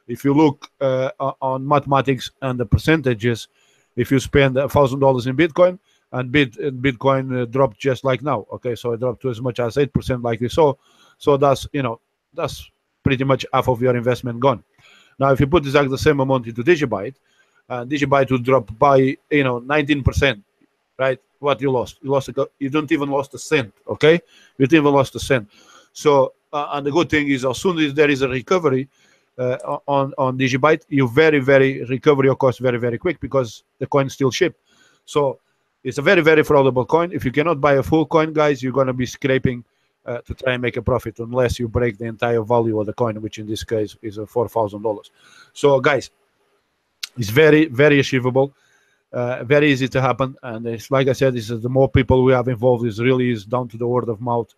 If you look on mathematics and the percentages, if you spend $1,000 in Bitcoin and Bitcoin dropped just like now, okay, so it dropped to as much as 8% like we saw. So that's pretty much half of your investment gone. Now, if you put exactly the same amount into DigiByte, DigiByte would drop by 19%, right? What you lost? You don't even lost a cent, okay? You don't even lost a cent. So and the good thing is, as soon as there is a recovery, on DigiByte, you very recover your cost very quick because the coin still ship. So it's a very affordable coin. If you cannot buy a full coin, guys, you're going to be scraping to try and make a profit unless you break the entire value of the coin, which in this case is $4,000. So guys, it's very achievable, very easy to happen. And it's like I said, this is the more people we have involved, is really is down to the word of mouth.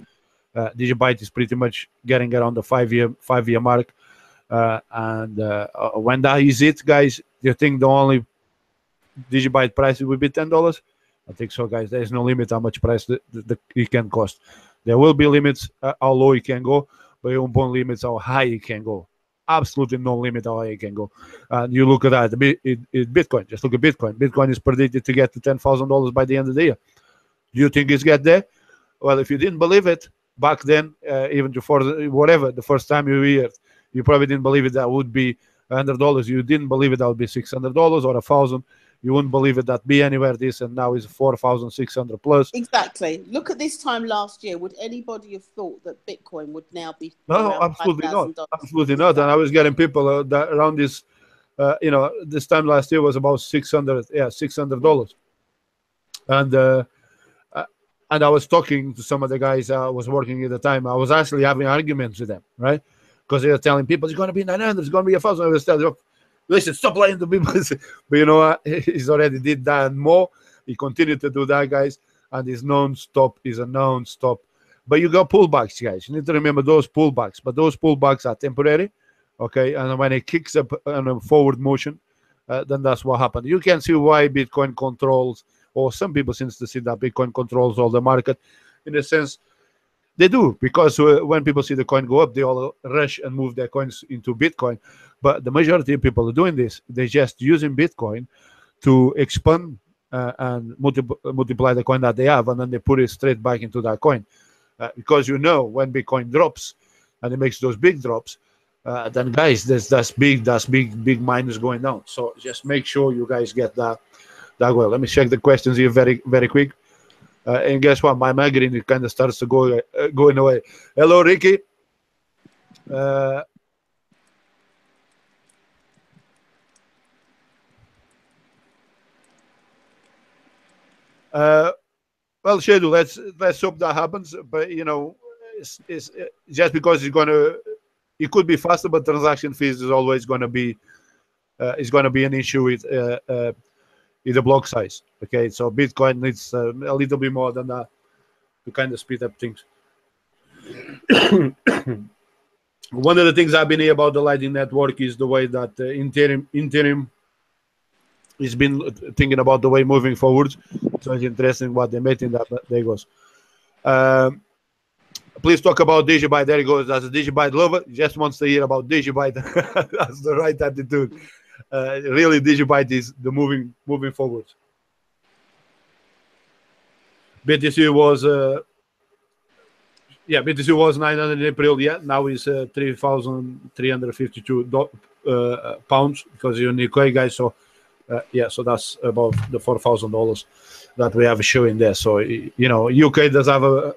DigiByte is pretty much getting around the 5-year mark. When that is it, guys, do you think the only DigiByte price will be $10? I think so, guys. There is no limit how much price it can cost. There will be limits how low it can go, but you won't limits how high it can go. Absolutely no limit how high it can go. And you look at that, Bitcoin. Just look at Bitcoin. Bitcoin is predicted to get to $10,000 by the end of the year. Do you think it's get there? Well, if you didn't believe it back then, even before the first time you hear it, you probably didn't believe it that would be $100. You didn't believe it that would be $600 or $1,000. You wouldn't believe it that be anywhere this, and now is 4,600 plus. Exactly. Look at this time last year. Would anybody have thought that Bitcoin would now be no, absolutely not. Absolutely not. And I was getting people that around this, this time last year was about $600. And I was talking to some of the guys I was working at the time. I was actually having arguments with them, right? Because they were telling people it's going to be 900, it's going to be 1,000. I was telling them, listen, stop lying to people. But you know what? He's already did that and more. He continued to do that, guys. And he's non-stop. He's a non-stop. But you got pullbacks, guys. You need to remember those pullbacks. But those pullbacks are temporary, okay? And when it kicks up on a forward motion, then that's what happened. You can see why Bitcoin controls, or some people seem to see that Bitcoin controls all the market. In a sense, they do, because when people see the coin go up, they all rush and move their coins into Bitcoin. But the majority of people are doing this. They're just using Bitcoin to expand and multiply the coin that they have, and then they put it straight back into that coin. Because when Bitcoin drops and it makes those big drops, then guys, that's big minus going down. So just make sure you guys get that well. Let me check the questions here very quick. And guess what? My migraine kind of starts to going away. Hello, Ricky. Well, Shadu, let's hope that happens. But it's just because it could be faster, but transaction fees is always going to be an issue with the block size. Okay, so Bitcoin needs a little bit more than that. to kind of speed up things. One of the things I've been here about the Lightning Network is the way that Ethereum has been thinking about the way moving forward. So it's interesting what they made in that. There goes. Please talk about DigiByte. There he goes. As a DigiByte lover, just wants to hear about DigiByte. That's the right attitude. Really, DigiByte is the moving forward. BTC was BTC was 900 in April. Yeah, now it's 3,352 pounds because you're in UK, guys. So so that's about the $4,000 that we have showing there. So UK does have a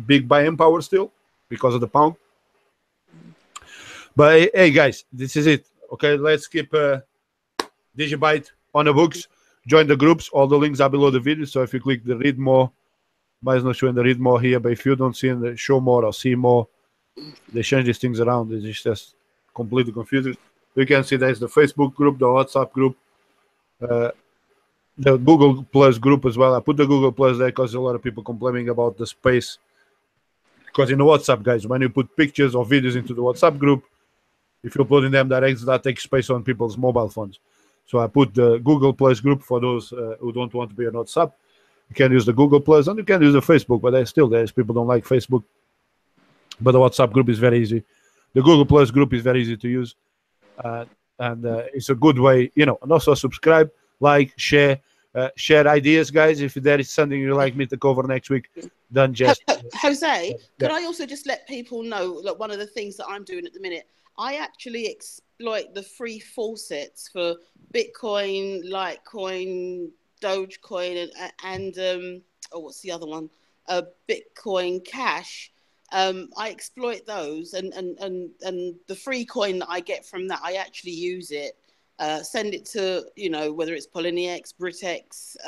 big buying power still because of the pound. But hey, guys, this is it. Okay, let's keep DigiByte on the books. Join the groups. All the links are below the video. So if you click the read more, it's not showing the read more here. But if you don't see in the show more or see more, they change these things around. It's just completely confusing. You can see there's the Facebook group, the WhatsApp group, the Google Plus group as well. I put the Google Plus there because a lot of people complaining about the space. Because in the WhatsApp, guys, when you put pictures or videos into the WhatsApp group, if you're putting them direct, that takes space on people's mobile phones. So I put the Google Plus group for those who don't want to be on WhatsApp. You can use the Google Plus and you can use the Facebook, but there's people don't like Facebook. But the WhatsApp group is very easy. The Google Plus group is very easy to use. And it's a good way, and also subscribe, like, share ideas, guys. If there is something you'd like me to cover next week, then just... Jose, could I also just let people know, like, one of the things that I'm doing at the minute, I actually exploit the free faucets for Bitcoin, Litecoin, Dogecoin, and what's the other one? Bitcoin Cash. I exploit those, and the free coin that I get from that, I actually use it, send it to, whether it's Poloniex, Britex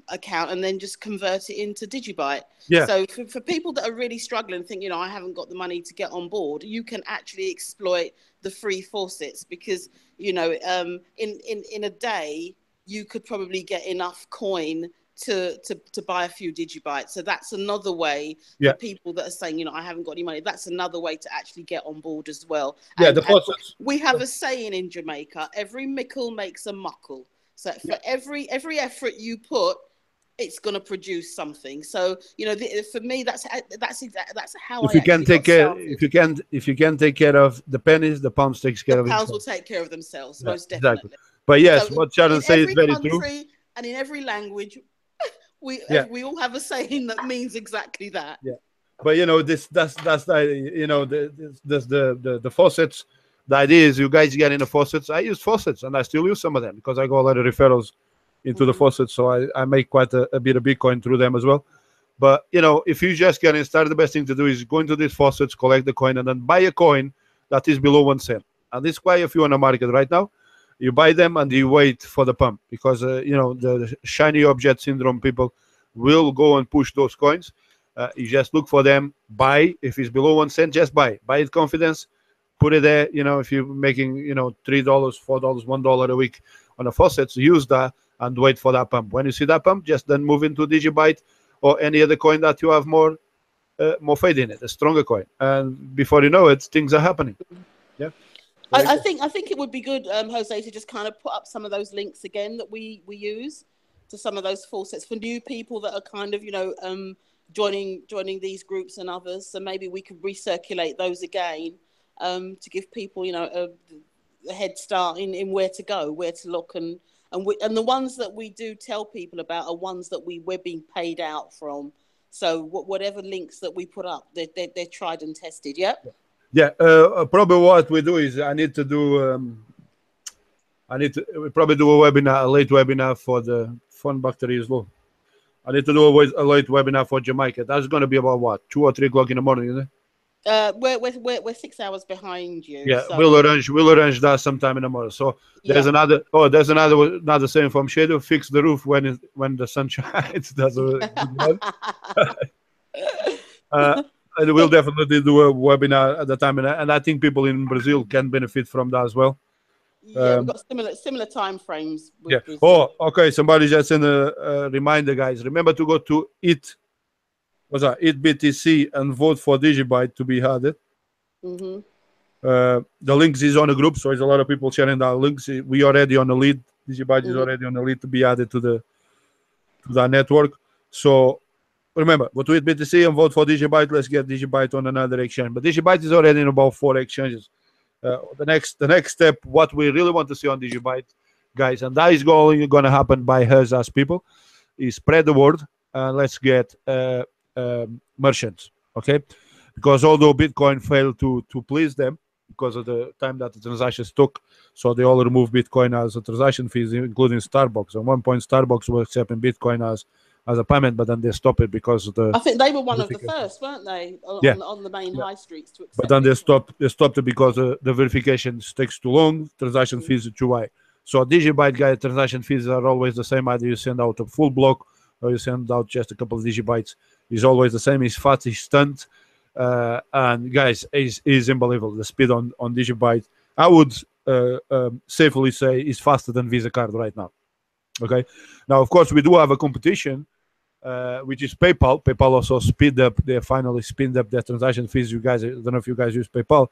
account, and then just convert it into DigiByte. Yeah. So for people that are really struggling, think, I haven't got the money to get on board, you can actually exploit the free faucets because, in a day, you could probably get enough coin to buy a few DigiBytes. So that's another way for people that are saying, I haven't got any money. That's another way to actually get on board as well. Yeah, and we have a saying in Jamaica: every mickle makes a muckle. So for every effort you put, it's going to produce something. So for me, that's how if you can take care. If you can take care of the pennies, the pounds takes care of the pounds themselves. will take care of themselves, most definitely. Exactly. But yes, so what Sharon says is very true. And in every language, we all have a saying that means exactly that. Yeah, but that's the faucets. The idea is you guys get in the faucets. I use faucets, and I still use some of them because I got a lot of referrals into the faucets, so I make quite a bit of Bitcoin through them as well. But if you just getting started, the best thing to do is go into these faucets, collect the coin, and then buy a coin that is below 1 cent. And this quite a few on the market right now. You buy them and you wait for the pump because the shiny object syndrome people will go and push those coins. You just look for them, buy. If it's below 1 cent, just buy it confidence, put it there. If you're making $3, $4, $1 a week on the faucets, use that and wait for that pump. When you see that pump, just then move into DigiByte or any other coin that you have more faith in it, a stronger coin. And before you know it, things are happening. Yeah. I think it would be good, Jose, to just kind of put up some of those links again that we use to some of those faucets for new people that are kind of joining these groups and others. So maybe we could recirculate those again to give people a head start in where to go, where to look, and the ones that we do tell people about are ones that we're being paid out from. So whatever links that we put up, they're tried and tested. Yeah. Yeah, probably what we do is we probably do a late webinar for the phone battery as well. I need to do a late webinar for Jamaica. That's going to be about what, 2 or 3 o'clock in the morning, isn't it? We're 6 hours behind you. Yeah, so. we'll arrange that sometime in the morning. So there's another saying from Shadow: fix the roof when the sun shines. That's and we'll definitely do a webinar at the time, and I think people in Brazil can benefit from that as well. Yeah, we've got similar time frames. With Brazil. Oh, okay. Somebody just sent a reminder, guys. Remember to go to what's that? Eat BTC and vote for DigiByte to be added. The links is on the group, so there's a lot of people sharing that links. We already on the lead. DigiByte is already on the lead to be added to that network. So remember, go to Eat BTC and vote for DigiByte. Let's get DigiByte on another exchange. But DigiByte is already in about 4 exchanges. The next step, what we really want to see on DigiByte, guys, and that is going to happen by us as people, is spread the word and let's get merchants, okay? Because although Bitcoin failed to please them because of the time that the transactions took, so they all removed Bitcoin as a transaction fees, including Starbucks. At one point, Starbucks was accepting Bitcoin as a payment, but then they stopped it because of the. I think they were one of the first, weren't they, on the main high streets to accept. But then they stopped it because the verification takes too long, transaction fees are too high. So DigiByte, guys, transaction fees are always the same. Either you send out a full block or you send out just a couple of DigiBytes. It's always the same. It's fast, it's stunned. And guys, is unbelievable. The speed on DigiByte, I would safely say, is faster than Visa card right now. Okay. Now, of course, we do have a competition, which is PayPal. PayPal also finally speed up their transaction fees. You guys, I don't know if you guys use PayPal,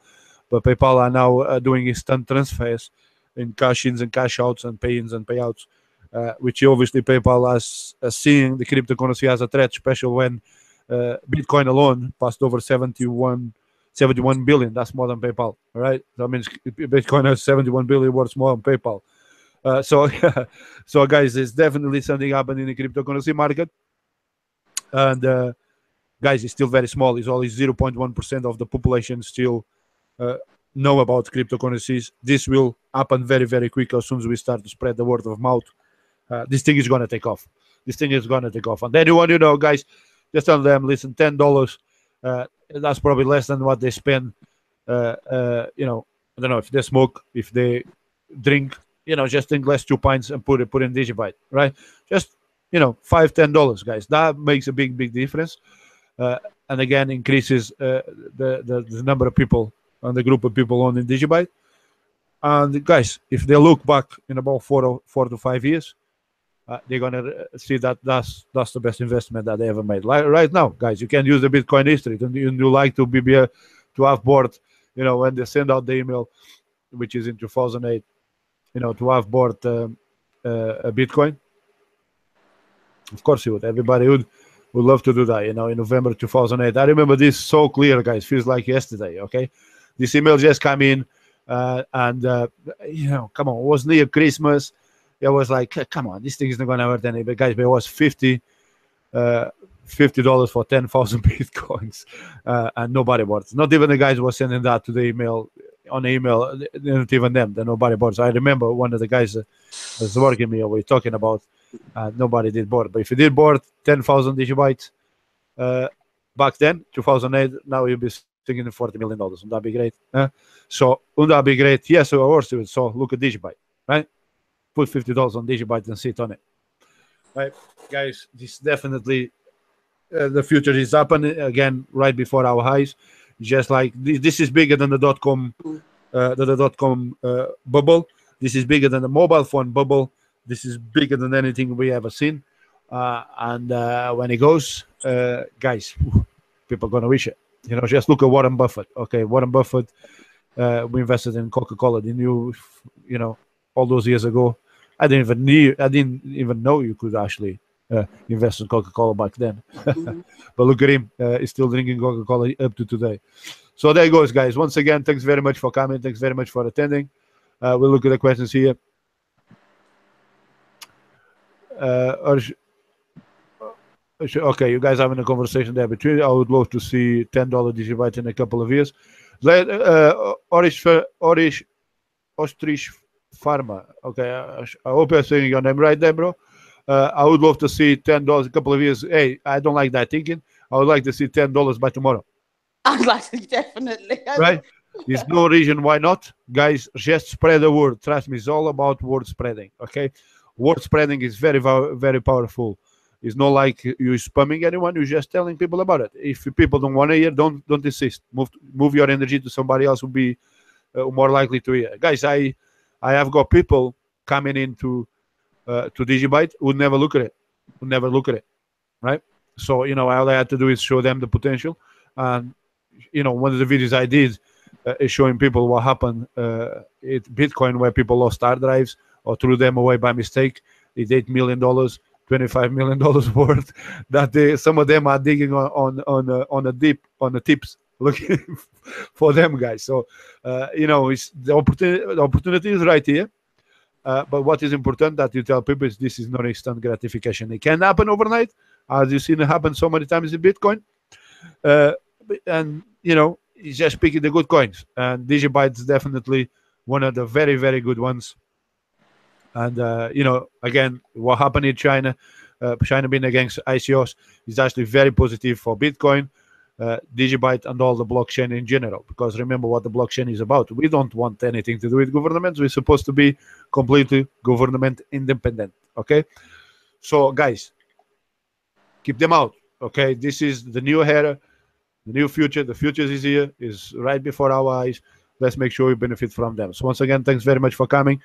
but PayPal are now doing instant transfers in cash-ins and cash-outs and pay-ins and payouts, which obviously PayPal has seeing the cryptocurrency as a threat, especially when Bitcoin alone passed over 71 billion. That's more than PayPal, all right? That means Bitcoin has 71 billion worth more than PayPal. So guys, there's definitely something happening in the cryptocurrency market. And guys, it's still very small. It's only 0.1% of the population still know about cryptocurrencies. This will happen very, very quick as soon as we start to spread the word of mouth. This thing is going to take off. And anyone, guys, just tell them, listen, $10, that's probably less than what they spend. I don't know if they smoke, if they drink, just drink less 2 pints and put in DigiByte, right? Just, $5-10, guys. That makes a big difference. And again, increases the number of people and the group of people on in DigiByte. And guys, if they look back in about 4 to 5 years, they're gonna see that that's the best investment that they ever made. Like right now, guys, you can use the Bitcoin history. You like to be to have bought, when they send out the email, which is in 2008, to have bought a Bitcoin. Of course, you would. Everybody would love to do that. In November 2008. I remember this so clear, guys. Feels like yesterday. Okay, this email just came in, and come on, it was near Christmas. It was like, come on, this thing is not going to hurt anybody, guys. But it was $50 for 10,000 Bitcoins, and nobody bought it. Not even the guys who were sending that to the email, on the email, not even them, that nobody bought it. So I remember one of the guys was working me, we were talking about, nobody did board. But if you did board 10,000 DigiBytes back then, 2008, now you'll be thinking of $40 million. Wouldn't that be great? So wouldn't that be great? Yes, of course it would. So look at DigiByte, right? Put $50 on DigiByte and sit on it. Right, guys, this definitely the future is happening again right before our eyes. Just like this is bigger than the .com bubble. This is bigger than the mobile phone bubble. This is bigger than anything we ever seen. And when it goes, guys, people are gonna wish it. Just look at Warren Buffett. Okay, Warren Buffett. We invested in Coca-Cola. They knew, all those years ago. I didn't even know you could actually invest in Coca-Cola back then. But look at him. He's still drinking Coca-Cola up to today. So there goes, guys. Once again, thanks very much for coming. Thanks very much for attending. We'll look at the questions here. Okay, you guys having a conversation there between you. I would love to see $10 DigiByte in a couple of years. Ostrich Pharma. Okay, I hope you're saying your name right there, bro. I would love to see $10 a couple of years. Hey, I don't like that thinking. I would like to see $10 by tomorrow. I'd like to, definitely. Right? There's no reason why not. Guys, just spread the word. Trust me, it's all about word spreading. Okay? Word spreading is very, very powerful. It's not like you're spamming anyone. You're just telling people about it. If people don't want to hear, don't insist. Move your energy to somebody else who will be more likely to hear. Guys, I have got people coming into to DigiByte who never look at it. Right? So, all I had to do is show them the potential. And, one of the videos I did is showing people what happened at Bitcoin, where people lost hard drives or threw them away by mistake. It's $8 million, $25 million worth that some of them are digging on the tips looking for them guys. So, it's the opportunity is right here. But what is important that you tell people is this is not instant gratification. It can happen overnight, as you've seen it happen so many times in Bitcoin. And, it's just picking the good coins. And DigiByte is definitely one of the very, very good ones. And, again, what happened in China, China being against ICOs, is actually very positive for Bitcoin, DigiByte, and all the blockchain in general. Because remember what the blockchain is about. We don't want anything to do with governments. We're supposed to be completely government independent. Okay? So, guys, keep them out. Okay? This is the new era, the new future. The future is here, is right before our eyes. Let's make sure we benefit from them. So, once again, thanks very much for coming.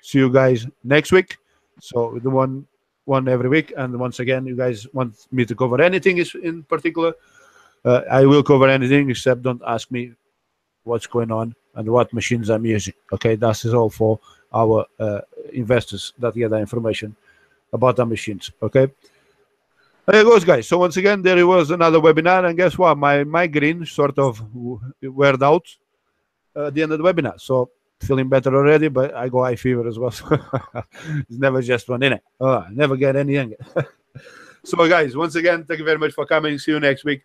See you guys next week. So we do one every week. And once again, you guys want me to cover anything in particular, I will cover anything, except don't ask me what's going on and what machines I'm using. Okay, that is all for our investors that get that information about our machines. Okay, there it goes, guys. So once again, there was another webinar, and guess what? My migraine sort of weared out at the end of the webinar. So feeling better already, but I go high fever as well. So it's never just one, innit? Oh, never get any younger. So, guys, once again, thank you very much for coming. See you next week.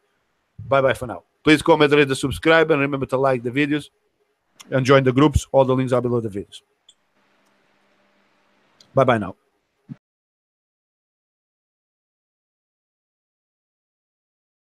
Bye-bye for now. Please comment, rate, subscribe, and remember to like the videos and join the groups. All the links are below the videos. Bye-bye now.